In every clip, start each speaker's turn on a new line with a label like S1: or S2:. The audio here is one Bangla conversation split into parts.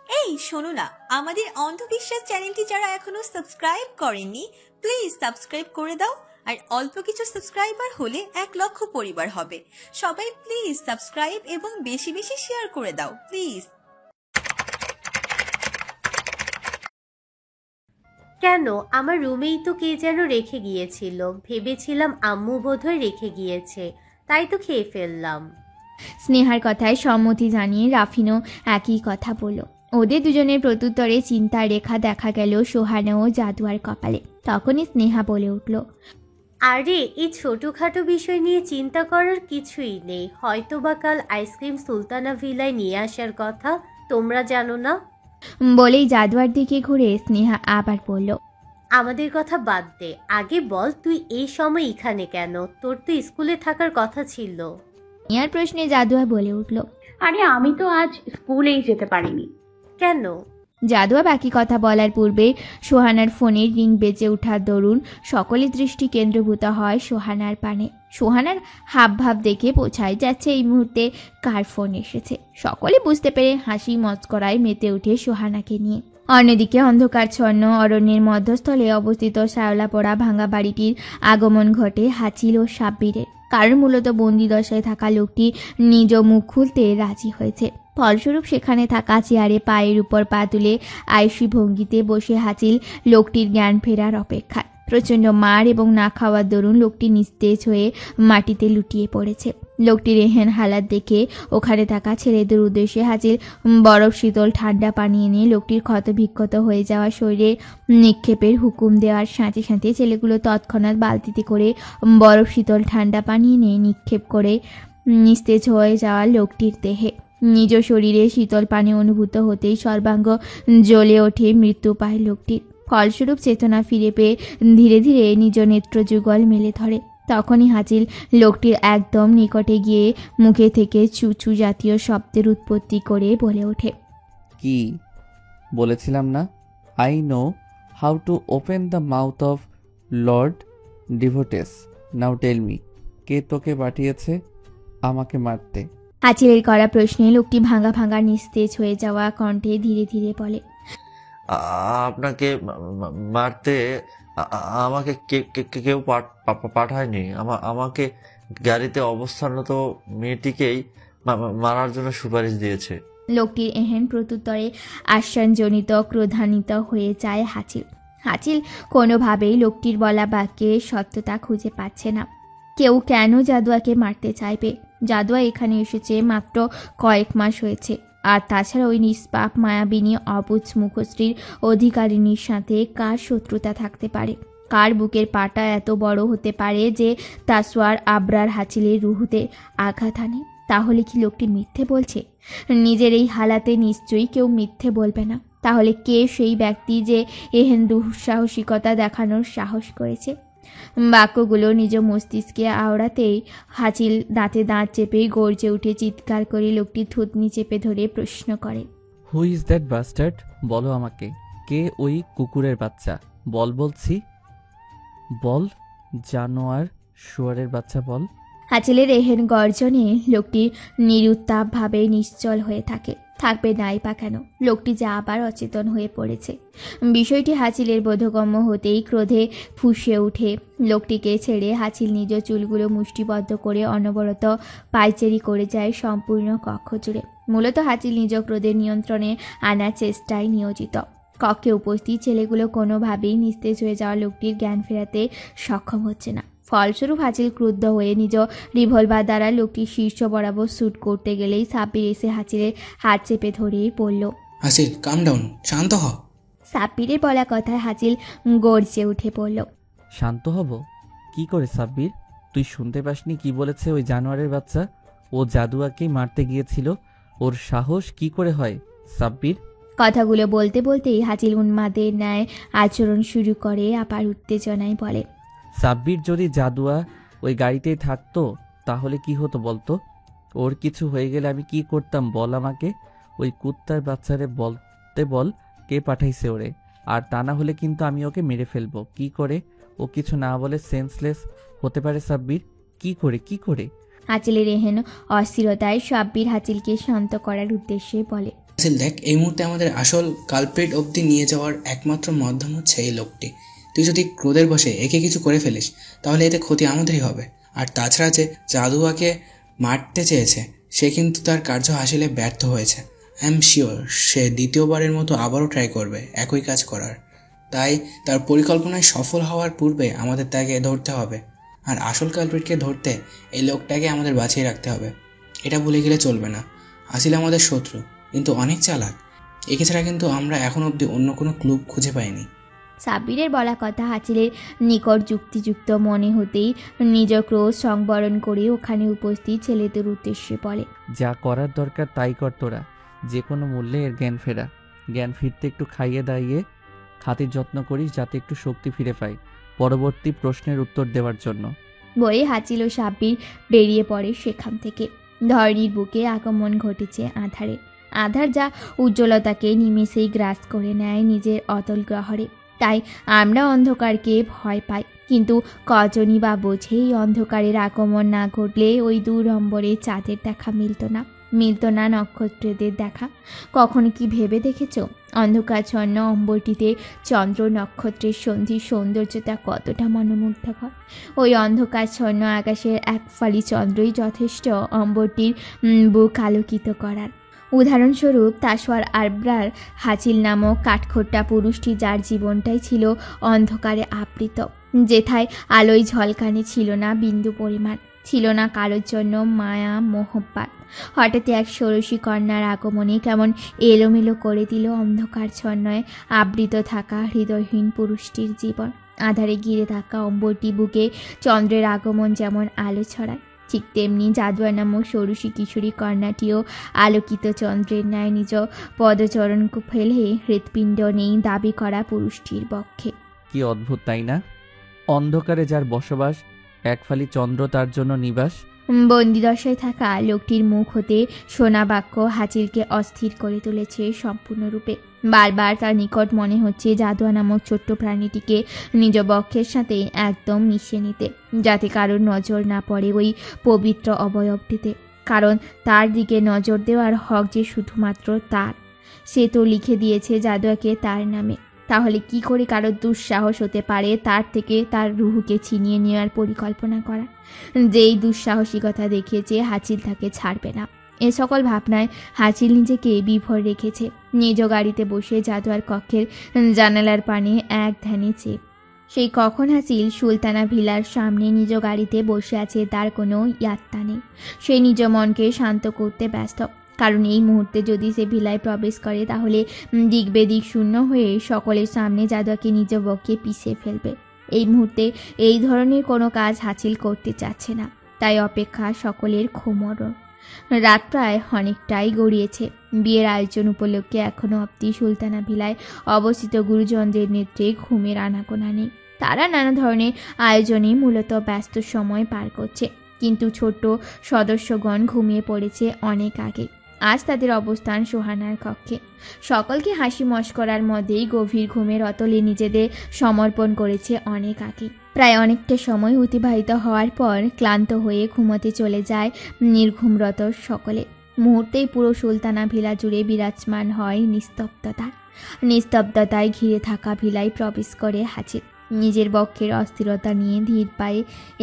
S1: এই শোনো না, আমাদের অন্ধবিশ্বাস চ্যানেলটি যারা এখনো সাবস্ক্রাইব করেননি প্লিজ সাবস্ক্রাইব করে দাও। আর অল্প কিছু সাবস্ক্রাইবার হলে 1,00,000 পরিবার হবে। সবাই প্লিজ সাবস্ক্রাইব এবং বেশি বেশি শেয়ার করে দাও প্লিজ।
S2: কেন, আমার রুমেই তো কে যেন রেখে গিয়েছিল, ভেবেছিলাম আম্মু বোধহয় রেখে গিয়েছে, তাই তো খেয়ে ফেললাম।
S3: স্নেহার কথায় সম্মতি জানিয়ে রাফিনও একই কথা বলল। ওদের দুজনের প্রত্যুত্তরে চিন্তার রেখা দেখা গেল সোহানা ও জাদুয়ার কপালে। তখনই স্নেহা বলে উঠল,
S2: আরে এই ছোটোখাটো বিষয় নিয়ে চিন্তা করার কিছুই নেই, হয়তো বা কাল আইসক্রিম সুলতানা ভিলায় নিয়ে আসার কথা, তোমরা জানো না?
S3: বলেই জাদুয়ার দিকে ঘুরে স্নেহা আবার বলল,
S2: আমাদের কথা বাদ দে, আগে বল তুই এই সময় এখানে কেন? তোর তো স্কুলে থাকার কথা ছিল।
S3: স্নেহার প্রশ্নে জাদুয়া বলে উঠল,
S4: আরে আমি তো আজ স্কুলেই যেতে পারিনি।
S2: কেন?
S3: জাদুয়া বাকি কথা বলার পূর্বে সোহানার ফোনের রিং বেজে ওঠার দরুন সকলের দৃষ্টি কেন্দ্রভূত হয় সোহানার পানে। সোহানার হাবভাব দেখে বোঝাই যাচ্ছে এই মুহূর্তে কার ফোন এসেছে। সকলে বুঝতে পেরে হাসি মস্করায় মেতে ওঠে সোহানাকে নিয়ে। অন্যদিকে অন্ধকারচ্ছন্ন অরণ্যের মধ্যস্থলে অবস্থিত শ্যাওলা পড়া ভাঙা বাড়িটির আগমন ঘটে হাঁচিল ও সাব্বিরের। কারণ মূলত বন্দিদশায় থাকা লোকটি নিজ মুখ খুলতে রাজি হয়েছে। ফলস্বরূপ সেখানে থাকা চেয়ারে পায়ের উপর পা তুলে আয়সী ভঙ্গিতে বসে হাঁচিল লোকটির জ্ঞান ফেরার অপেক্ষায়। প্রচণ্ড মার এবং না খাওয়ার দরুন লোকটি নিস্তেজ হয়ে মাটিতে লুটিয়ে পড়েছে। লোকটির এহেন হালাত দেখে ওখানে থাকা ছেলেদের উদ্দেশ্যে হাঁচিল বরফ শীতল ঠান্ডা পানি এনে লোকটির ক্ষতবিক্ষত হয়ে যাওয়া শরীরে নিক্ষেপের হুকুম দেওয়ার সাথে সাথে ছেলেগুলো তৎক্ষণাৎ বালতিতে করে বরফ শীতল ঠান্ডা পানি এনে নিক্ষেপ করে নিস্তেজ হয়ে যাওয়া লোকটির দেহে। নিজ শরীরে শীতল পানি অনুভূত হতেই সর্বাঙ্গ জ্বলে ওঠে মৃত্যু পায় লোকটির। ফলস্বরূপ চেতনা ফিরে পেয়ে ধীরে ধীরে নিজ নেত্রযুগল মেলে ধরে। তখনই হাঁচিল লোকটির একদম নিকটে গিয়ে মুখে থেকে চুচু জাতীয় শব্দের উৎপত্তি করে বলে ওঠে,
S5: কি বলেছিলাম না, I know how to open the mouth of lord devotees. Now tell me, কে তোকে পাঠিয়েছে আমাকে মারতে?
S3: হাঁচিলের করা প্রশ্নে লোকটি ভাঙা ভাঙা নিস্তেজ হয়ে যাওয়া কণ্ঠে ধীরে ধীরে বলে,
S6: আপনাকে মারতে আমাকে কেউ পাঠায়নি। আমাকে গাড়িতে অবস্থানরত মেয়েটিকেই মারার জন্য সুপারিশ দিয়েছে।
S3: লোকটির এহেন প্রত্যুত্তরে আশ্বাসজনিত ক্রোধান্বিত হয়ে যায় হাঁচিল। হাঁচিল কোনোভাবেই লোকটির বলা বাক্যে সত্যতা খুঁজে পাচ্ছে না। কেউ কেন জাদুয়াকে মারতে চাইবে? জাদুয়া এখানে এসেছে মাত্র কয়েক মাস হয়েছে। আর তাছাড়া ওই নিষ্পাপ মায়াবিনী অবুঝ মুখশ্রীর অধিকারিণীর সাথে কার শত্রুতা থাকতে পারে? কার বুকের পাটা এত বড় হতে পারে যে তাসওয়ার আবরার হাঁচিলের রুহুতে আঘাত আনে? তাহলে কি লোকটি মিথ্যে বলছে? নিজের এই হালাতে নিশ্চয়ই কেউ মিথ্যে বলবে না। তাহলে কে সেই ব্যক্তি যে এহেন দুঃসাহসিকতা দেখানোর সাহস করেছে? বাক্যগুলো নিজ মস্তিষ্কে আওড়াতেই হাঁচিল দাঁতে দাঁত চেপে গর্জে উঠে চিৎকার করে লোকটি থুতনি চেপে ধরে প্রশ্ন করে,
S5: হু ইজ দ্যাট বাস্টার্ড? বলো আমাকে, কে ওই কুকুরের বাচ্চা? বলছি বল, জানোয়ার শুয়ারের বাচ্চা বল।
S3: হাঁচিলের এহেন গর্জনে লোকটি নিরুত্তাপভাবে নিশ্চল হয়ে থাকবে নাই বা কেন? লোকটি যে আবার অচেতন হয়ে পড়েছে। বিষয়টি হাঁচিলের বোধগম্য হতেই ক্রোধে ফুঁসে উঠে লোকটিকে ছেড়ে হাঁচিল নিজ চুলগুলো মুষ্টিবদ্ধ করে অনবরত পায়চারি করে যায় সম্পূর্ণ কক্ষ জুড়ে। মূলত হাঁচিল নিজ ক্রোধের নিয়ন্ত্রণে আনার চেষ্টায় নিয়োজিত। কক্ষে উপস্থিত ছেলেগুলো কোনোভাবেই নিস্তেজ হয়ে যাওয়া লোকটির জ্ঞান ফেরাতে সক্ষম হচ্ছে না। ফলস্বরূপ হাঁচিল ক্রুদ্ধ হয়ে নিজ রিভলভার দ্বারা লোকটির শীর্ষ বরাবর শ্যুট করতে গেলেই সাব্বির এসে হাঁচিলের হাত চেপে ধরেই পড়ল।
S7: হাঁচিল, কাম ডাউন, শান্ত হ।
S3: সাব্বিরের বলা কথায় হাঁচিল গর্জে উঠে পড়ল,
S5: শান্ত হব কি করে সাব্বির? তুই শুনতে পাসনি কি বলেছে ওই জানোয়ারের বাচ্চা? ও জাদুয়াকেই মারতে গিয়েছিল। ওর সাহস কি করে হয় সাব্বির?
S3: কথাগুলো বলতে বলতেই হাঁচিল উন্মাদের ন্যায় আচরণ শুরু করে। আবার উত্তেজনায় বলে,
S5: সাব্বির যদি জাদুয়া ওই গাড়িতেই থাকতো তাহলে কি হতো বলতো? ওর কিছু হয়ে গেলে আমি কি করতাম বল আমাকে? ওই কুত্তার বাচ্চারে বলতে বল কে পাঠাইছে ওরে। আর তা না হলে কিন্তু আমি ওকে মেরে ফেলবো। কি করে ও কিছু না বলে সেন্সলেস হতে পারে সাব্বির? কি করে?
S3: হাঁচিলের এহেন অস্থিরতায় সাব্বির হাঁচিলকে শান্ত করার উদ্দেশ্যে বলে,
S7: হাসিল দেখ, এই মুহূর্তে আমাদের আসল কালপ্রিট অবধি নিয়ে যাওয়ার একমাত্র মাধ্যম হচ্ছে এই লোকটি। তুই যদি ক্রোধের বশে একে কিছু করে ফেলিস তাহলে এতে ক্ষতি আমাদেরই হবে। আর তাছাড়া যে জাদুয়াকে মারতে চেয়েছে সে কিন্তু তার কার্য হাসিলে ব্যর্থ হয়েছে। আই এম শিওর সে দ্বিতীয়বারের মতো আবারও ট্রাই করবে একই কাজ করার। তাই তার পরিকল্পনায় সফল হওয়ার পূর্বে আমাদের তাকে ধরতে হবে। আর আসল কালপ্রিটকে ধরতে এই লোকটাকে আমাদের বাঁচিয়ে রাখতে হবে। এটা ভুলে গেলে চলবে না। হাসিল আমাদের শত্রু, কিন্তু অনেক চালাক। একে ছাড়া কিন্তু আমরা এখন অবধি অন্য কোনো ক্লু খুঁজে পাইনি।
S3: সাব্বিরের বলা কথা হাসিলের নিকট যুক্তিযুক্ত মনে হতেই নিজ ক্রোধ সংবরণ করে ওখানে উপস্থিত ছেলেদের উদ্দেশ্যে বলে,
S5: যা করার দরকার তাই কর তোরা। যে কোনো মূল্যে এর জ্ঞান ফেরা। জ্ঞান ফিরতে একটু খাইয়ে দাইয়ে খাতির যত্ন করিস যাতে একটু শক্তি ফিরে পাই পরবর্তী প্রশ্নের উত্তর দেওয়ার জন্য।
S3: বলে হাসিল ও সাব্বির বেরিয়ে পড়ে সেখান থেকে। ধরণীর বুকে আগমন ঘটেছে আধারে। আধার যা উজ্জ্বলতাকে নিমেষেই গ্রাস করে নেয় নিজের অতল গ্রহরে। তাই আমরা অন্ধকারকে ভয় পাই, কিন্তু কজনই বা বোঝে এই অন্ধকারের আগমন না ঘটলে ওই দূর অম্বরে চাঁদের দেখা মিলত না নক্ষত্রদের দেখা। কখনো কি ভেবে দেখেছ অন্ধকারচ্ছন্ন অম্বরটিতে চন্দ্র নক্ষত্রের সন্ধির সৌন্দর্যতা কতটা মনোমুগ্ধকর? ওই অন্ধকারচ্ছন্ন আকাশের এক ফালি চন্দ্রই যথেষ্ট অম্বরটির বুক আলোকিত করার। উদাহরণস্বরূপ তাসওয়ার আরব্রার হাসিল নামক কাঠখোট্টা পুরুষটি, যার জীবনটাই ছিল অন্ধকারে আবৃত, যেথায় আলোয় ঝলকানি ছিল না বিন্দু পরিমাণ, ছিল না কারোর জন্য মায়া মোহব্বত। হঠাৎ এক ষোড়শী কন্যার আগমনে কেমন এলোমেলো করে দিল অন্ধকারচ্ছন্নয় আবৃত থাকা হৃদয়হীন পুরুষটির জীবন। আধারে ঘিরে থাকা অম্বরটি বুকে চন্দ্রের আগমন যেমন আলো ছড়ায়, ঠিক তেমনি জাদুয়া নামক ষোড়শী কিশোরী কন্যাটিও আলোকিত চন্দ্রের ন্যায় নিজ পদচরণ ফেলে হৃৎপিণ্ড নেই দাবি করা পুরুষটির পক্ষে।
S5: কি অদ্ভুত তাই না? অন্ধকারে যার বসবাস, এক ফালি চন্দ্র তার জন্য নিবাস।
S3: বন্দিদশায় থাকা লোকটির মুখ হতে শোনা বাক্য হাসিলকে অস্থির করে তুলেছে সম্পূর্ণরূপে। বারবার তার নিকট মনে হচ্ছে জাদুয়া নামক ছোট্ট প্রাণীটিকে নিজ বক্ষের সাথে একদম মিশিয়ে নিতে, যাতে কারোর নজর না পড়ে ওই পবিত্র অবয়বটিতে। কারণ তার দিকে নজর দেওয়ার হক যে শুধুমাত্র তার। সে তো লিখে দিয়েছে জাদুয়াকে তার নামে। তাহলে কি করে কারোর দুঃসাহস হতে পারে তার থেকে তার রুহুকে ছিনিয়ে নেওয়ার পরিকল্পনা করা? যেই দুঃসাহসিকতা দেখিয়েছে হাসিল তাকে ছাড়বে না। এ সকল ভাবনায় হাসিল নিজেকে বিভোর রেখেছে। নিজ গাড়িতে বসে জাদুয়ার কক্ষের জানালার পানে এক ধ্যানে চেয়ে। সেই কখন হাসিল সুলতানা ভিলার সামনে নিজ গাড়িতে বসে আছে তার কোনো ইয়াত্তা নেই। সে নিজ মনকে শান্ত করতে ব্যস্ত। কারণ এই মুহূর্তে যদি সে ভিলায় প্রবেশ করে তাহলে দিক বেদিক শূন্য হয়ে সকলের সামনে জাদুয়াকে নিজ বক্ষে পিষে ফেলবে। এই মুহূর্তে এই ধরনের কোনো কাজ হাসিল করতে চাচ্ছে না। তাই অপেক্ষা সকলের খোমরণ। রাত প্রায় অনেকটাই গড়িয়েছে। বিয়ের আয়োজন উপলক্ষে এখনও অবধি সুলতানা ভিলায় অবস্থিত গুরুজনদের নেত্রে ঘুমের আনাগোনা নেই। তারা নানা ধরনের আয়োজনে মূলত ব্যস্ত সময় পার করছে, কিন্তু ছোট্ট সদস্যগণ ঘুমিয়ে পড়েছে অনেক আগে। আজ তাদের অবস্থান সোহানার কক্ষে। সকলকে হাসি মশকরার মধ্যেই গভীর ঘুমের অতলে নিজেদের সমর্পণ করেছে অনেক আগে। প্রায় অনেকটা সময় অতিবাহিত হওয়ার পর ক্লান্ত হয়ে ঘুমোতে চলে যায় নির্ঘুমরত সকলে। মুহূর্তেই পুরো সুলতানা ভিলা জুড়ে বিরাজমান হয় নিস্তব্ধতা। নিস্তব্ধতায় ঘিরে থাকা ভিলায় প্রবেশ করে হাসিল। নিজের বক্ষের অস্থিরতা নিয়ে ধীর পায়ে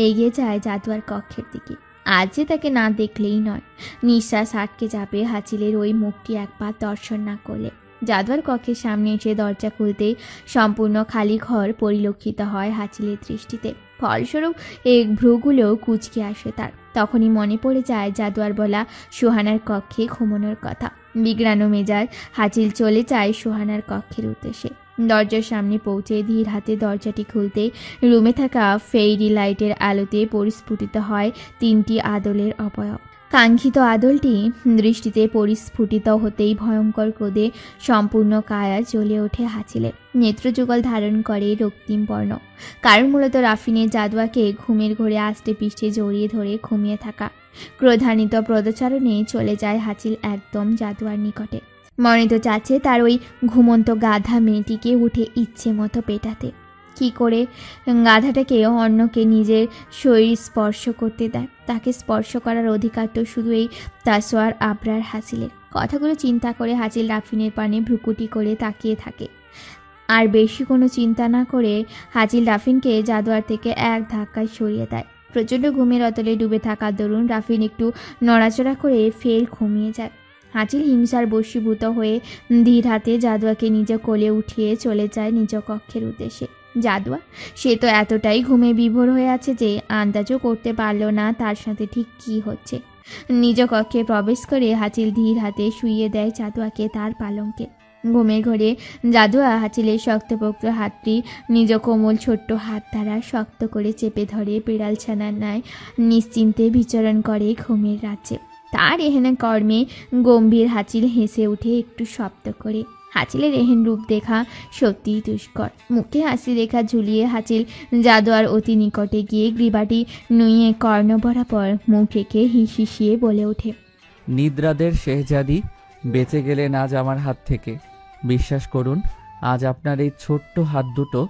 S3: এগিয়ে যায় জাদুয়ার কক্ষের দিকে। আজ যে তাকে না দেখলেই নয়, নিঃশ্বাস আটকে যাবে হাসিলের ওই মুখটি একবার দর্শন না করলে। জাদুয়ার কক্ষের সামনে এসে দরজা খুলতেই সম্পূর্ণ খালি ঘর পরিলক্ষিত হয় হাসিলের দৃষ্টিতে। ফলস্বরূপ এই ভ্রুগুলো কুঁচকে আসে তার। তখনই মনে পড়ে যায় জাদুয়ার বলা সোহানার কক্ষে ঘুমানোর কথা। বিগ্রানো মেজাজ হাসিল চলে যায় সোহানার কক্ষের উদ্দেশ্যে। দরজার সামনে পৌঁছে ধীর হাতে দরজাটি খুলতে রুমে থাকা ফেইরি লাইটের আলোতে পরিস্ফুটিত হয় তিনটি আদলের অবয়ব। কাঙ্ক্ষিত আদলটি দৃষ্টিতে পরিস্ফুটিত হতেই ভয়ঙ্কর ক্রোধে সম্পূর্ণ কায়া জ্বলে ওঠে হাসিলের। নেত্রযুগল ধারণ করে রক্তিম বর্ণ। কারণ মূলত রাফিনের জাদুয়াকে ঘুমের ঘোরে আষ্টে পিষ্টে জড়িয়ে ধরে ঘুমিয়ে থাকা। ক্রোধান্বিত পদচারণে চলে যায় হাসিল একদম জাদুয়ার নিকটে। মনে তো চাচ্ছে তার ওই ঘুমন্ত গাধা মেয়েটিকে উঠে ইচ্ছে মতো পেটাতে। কি করে গাধাটাকে অন্যকে নিজের শরীর স্পর্শ করতে দেয়? তাকে স্পর্শ করার অধিকার তো শুধু এই তাসওয়ার আবরার হাসিলের। কথাগুলো চিন্তা করে হাসিল রাফিনের পানে ভ্রুকুটি করে তাকিয়ে থাকে। আর বেশি কোনো চিন্তা না করে হাসিল রাফিনকে জাদুয়ার থেকে এক ধাক্কায় সরিয়ে দেয়। প্রচণ্ড ঘুমের অতলে ডুবে থাকার দরুন রাফিন একটু নড়াচড়া করে ফের ঘুমিয়ে যায়। হাসিল হিংসার বশীভূত হয়ে ধীর হাতে জাদুয়াকে নিজ কোলে উঠিয়ে চলে যায় নিজ কক্ষের উদ্দেশ্যে। জাদুয়া সে তো এতটাই ঘুমে বিভোর হয়ে আছে যে আন্দাজও করতে পারল না তার সাথে ঠিক কী হচ্ছে। নিজ কক্ষে প্রবেশ করে হাসিল ধীর হাতে শুইয়ে দেয় জাদুয়াকে তার পালঙ্কে। ঘুমের ঘরে জাদুয়া হাসিলের শক্তপোক্ত হাতটি নিজ কোমল ছোট্ট হাত দ্বারা শক্ত করে চেপে ধরে বিড়াল ছানার ন্যায় নিশ্চিন্তে বিচরণ করে ঘুমের রাজ্যে। তার এহেন কর্মে গম্ভীর হাসিল হেসে উঠে একটু শব্দ করে। হাসিলের এহেন রূপ দেখা সত্যিই দুষ্কর। মুখে হাসি রেখা ঝুলিয়ে হাসিল জাদুয়ার অতি নিকটে গিয়ে গ্রীবাটি নুইয়ে কর্ণ বরাবর মুখ রেখে হিসিয়ে বলে ওঠে,
S5: নিদ্রাদের শেহজাদি বেঁচে গেলেন আজ আমার হাত থেকে। বিশ্বাস করুন, আজ আপনার এই ছোট্ট হাত দুটো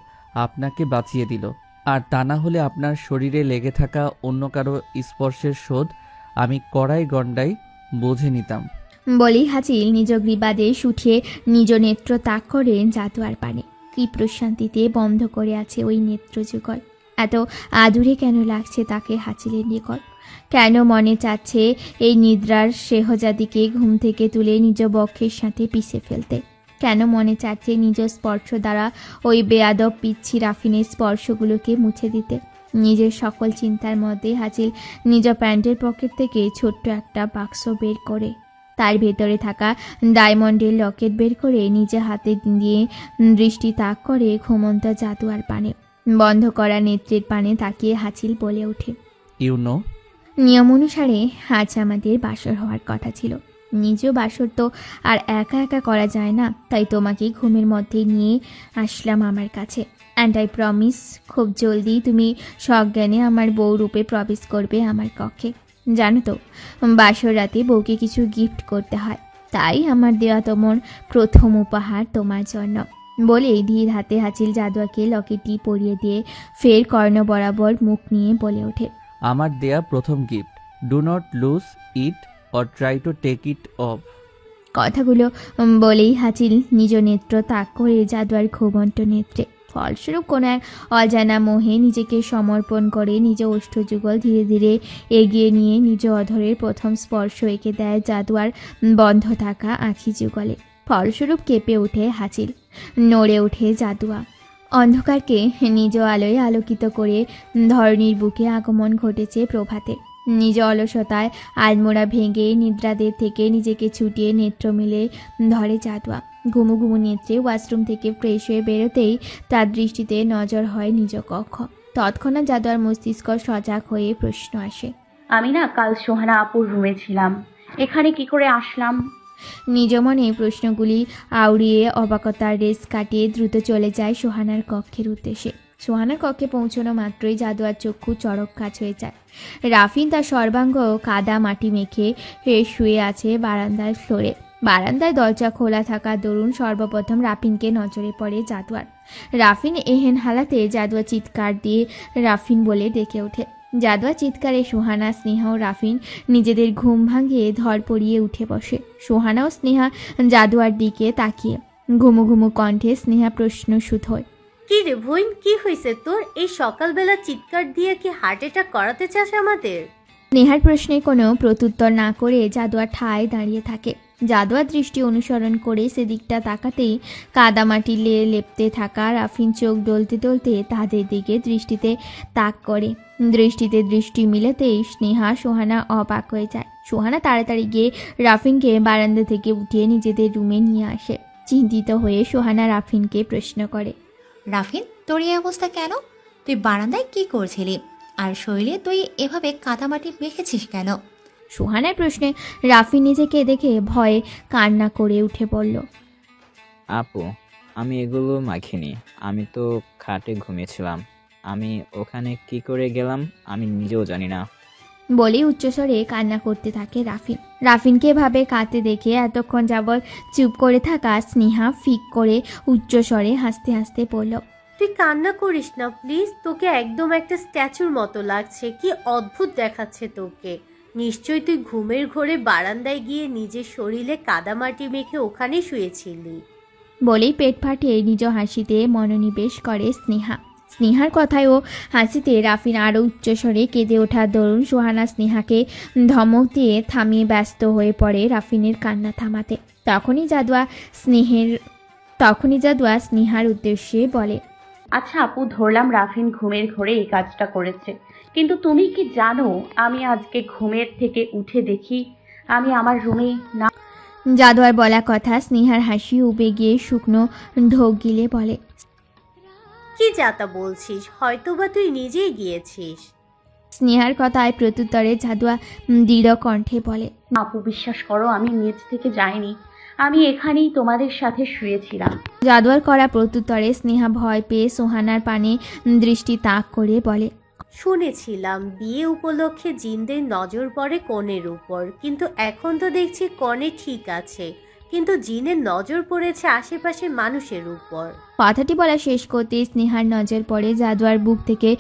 S5: আপনাকে বাঁচিয়ে দিল। আর তা না হলে আপনার শরীরে লেগে থাকা অন্য কারো স্পর্শের শোধ আমি কড়াই গণ্ডায় বুঝে নিতাম।
S3: বলেই হাসিল নিজ গ্রীবাদেশ উঠিয়ে নিজ নেত্র তাক করে জাদুয়ার পানে। কি প্রশান্তিতে বন্ধ করে আছে ওই নেত্র যুগল। এত আদুরে কেন লাগছে তাকে হাসিলের নিকট? কেন মনে চাচ্ছে এই নিদ্রার শেহজাদিকে ঘুম থেকে তুলে নিজ বক্ষের সাথে পিষে ফেলতে? কেন মনে চাচ্ছে নিজ স্পর্শ দ্বারা ওই বেয়াদব পিচ্ছি রাফিনের স্পর্শগুলোকে মুছে দিতে? নিজের সকল চিন্তার মধ্যে হাসিল নিজ প্যান্টের পকেট থেকে ছোট্ট একটা বাক্স বের করে তার ভেতরে থাকা ডায়মন্ডের লকেট বের করে নিজে হাতে দিয়ে দৃষ্টি তাক করে ঘুমন্ত জাদুয়ার পানে। বন্ধ করা নেত্রের পানে তাকিয়ে হাসিল বলে ওঠে,
S5: ইউনো,
S3: নিয়ম অনুসারে আজ আমাদের বাসর হওয়ার কথা ছিল। নিজ বাসর তো আর একা একা করা যায় না, তাই তোমাকে ঘুমের মধ্যে নিয়ে আসলাম আমার কাছে। অ্যান্ড আই প্রমিস, খুব জলদি তুমি সজ্ঞানে আমার বউ রূপে প্রবেশ করবে আমার কক্ষে। জানো তো, বাসর রাতে বউকে কিছু গিফট করতে হয়, তাই আমার দেওয়া তোমার প্রথম উপহার তোমার জন্য। বলেই ধীর হাতে হাসিল জাদুয়াকে লকেটটি পরিয়ে দিয়ে ফের কর্ণ বরাবর মুখ নিয়ে বলে ওঠে,
S5: আমার দেয়া প্রথম gift. Do not lose it or try to take it off.
S3: কথাগুলো বলেই হাসিল নিজ নেত্র তাক করে জাদুয়ার ঘুমন্ত নেত্রে। ফলস্বরূপ কোনো এক অজানা মোহে নিজেকে সমর্পণ করে নিজ ওষ্ঠযুগল ধীরে ধীরে এগিয়ে নিয়ে নিজ অধরের প্রথম স্পর্শ এঁকে দেয় জাদুয়ার বন্ধ থাকা আঁখি যুগলে। ফলস্বরূপ কেঁপে ওঠে হাসিল, নড়ে ওঠে জাদুয়া। অন্ধকারকে নিজ আলোয় আলোকিত করে ধরণীর বুকে আগমন ঘটেছে প্রভাতে। নিজ অলসতায় আলমোড়া ভেঙে নিদ্রাদের থেকে নিজেকে ছুটিয়ে নেত্র মিলে ধরে জাদুয়া। ঘুমু ঘুমু নেত্রে ওয়াশরুম থেকে ফ্রেশ হয়ে বেরোতেই তার দৃষ্টিতে নজর হয় নিজ কক্ষ। তৎক্ষণাৎ জাদুয়ার মস্তিষ্ক সজাগ হয়ে প্রশ্ন আসে,
S4: আমি না কাল সোহানা আপুর রুমে ছিলাম, এখানে কি করে আসলাম?
S3: নিজ মনে প্রশ্নগুলি আউড়িয়ে অবাকতার রেস কাটিয়ে দ্রুত চলে যায় সোহানার কক্ষের উদ্দেশ্যে। সোহানার কক্ষে পৌঁছানো মাত্রই জাদুয়ার চক্ষু চড়ক কাজ হয়ে যায়। রাফিন তার সর্বাঙ্গ কাদা মাটি মেখে শুয়ে আছে বারান্দার ফ্লোরে। বারান্দায় দরজা খোলা থাকা দরুন সর্বপ্রথম রাফিনকে নজরে পড়ে জাদুয়ার। রাফিন এহেন হালাতে জাদুয়া চিৎকার দিয়ে রাফিন বলে ডেকে ওঠে। জাদুয়া চিৎকারে সোহানা, স্নেহা ও রাফিন নিজেদের ঘুম ভাঙিয়ে ধর পড়িয়ে উঠে বসে। সোহানা ও স্নেহা জাদুয়ার দিকে তাকিয়ে। ঘুমু ঘুমু কণ্ঠে স্নেহা প্রশ্ন শুধোয়,
S2: কি রে বোন, কি হয়েছে তোর? এই সকালবেলা চিৎকার দিয়ে কি হার্ট অ্যাটাক করাতে চাস আমাদের?
S3: স্নেহার প্রশ্নে কোনো প্রত্যুত্তর না করে জাদুয়া ঠায় দাঁড়িয়ে থাকে। জাদুয়ার দৃষ্টি অনুসরণ করে সেদিকটা তাকাতেই কাদামাটি লেপতে থাকা রাফিন চোখ ডলতে ডলতে তাদের দিকে দৃষ্টিতে তাক করে। দৃষ্টিতে দৃষ্টি মিলাতেই স্নেহা সোহানা অবাক হয়ে যায়। সোহানা তাড়াতাড়ি গিয়ে রাফিনকে বারান্দা থেকে উঠিয়ে নিজেদের রুমে নিয়ে আসে। চিন্তিত হয়ে সোহানা রাফিনকে প্রশ্ন করে,
S1: রাফিন, তোর এই অবস্থা কেন? তুই বারান্দায় কি করছিলি? আর শরীরে তুই এভাবে কাদামাটি মেখেছিস কেন?
S3: সোহানার প্রশ্নে রাফিন নিজেকে দেখে ভয়ে কান্না করে উঠে বলল,
S8: আপু, আমি এগুলো মাখিনি। আমি তো খাটে ঘুমিয়েছিলাম। আমি ওখানে কি করে গেলাম আমি নিজেও জানি না।
S3: বলেই উচ্চস্বরে কান্না করতে থাকে রাফিন। রাফিনকে ভাবে কাঁদতে দেখে এতক্ষণ যাবৎ চুপ করে থাকা স্নেহা ফিক করে উচ্চস্বরে হাসতে হাসতে বলল,
S2: তুই কান্না করিস না প্লিজ, তোকে একদম একটা স্ট্যাচুর মতো লাগছে, কি অদ্ভুত দেখাচ্ছে তোকে। নিশ্চয়ই তুই ঘুমের ঘোরে বারান্দায় গিয়ে নিজের শরীরে কাদামাটি মেখে ওখানে শুয়েছিলি।
S3: বলেই পেট ফাটিয়ে নিজ হাসিতে মনোনিবেশ করে স্নেহা। স্নেহার কথায় ও হাসিতে রাফিন আরও উচ্চস্বরে কেঁদে ওঠার দরুন সোহানা স্নেহাকে ধমক দিয়ে থামিয়ে ব্যস্ত হয়ে পড়ে রাফিনের কান্না থামাতে। তখনই জাদুয়া স্নেহার উদ্দেশ্যে বলে,
S4: আচ্ছা আপু, ধরলাম রাফিন ঘুমের ঘোরে এই কাজটা করেছে, কিন্তু তুমি কি জানো আমি আজকে ঘুমের থেকে উঠে দেখি আমি আমার রুমে না।
S3: জাদুয়ার বলা কথা স্নেহার হাসি উবে গিয়ে শুকনো ঢোক গিলে বলে,
S2: কি যাতা বলছিস, হয়তোবা তুই নিজেই গিয়েছিস।
S3: স্নেহার কথায় প্রত্যুত্তরে জাদুয়া দৃঢ় কণ্ঠে বলে,
S4: আপু বিশ্বাস করো, আমি নিজ থেকে যাইনি, আমি এখানেই তোমাদের সাথে শুয়েছিলাম।
S3: জাদুয়ার করা প্রত্যুত্তরে স্নেহা ভয় পেয়ে সোহানার পানে দৃষ্টি তাক করে বলে,
S2: শুনেছিলাম বিয়ে উপলক্ষে জিনদের নজর পড়ে কনের উপর, কিন্তু এখন তো দেখছি কনে ঠিক আছে, কিন্তু জিনের নজর পড়েছে আশেপাশের মানুষের উপর।
S3: কথাটি বলা শেষ করতে স্নেহার নজর পড়ে জাদুয়ার বুক থেকে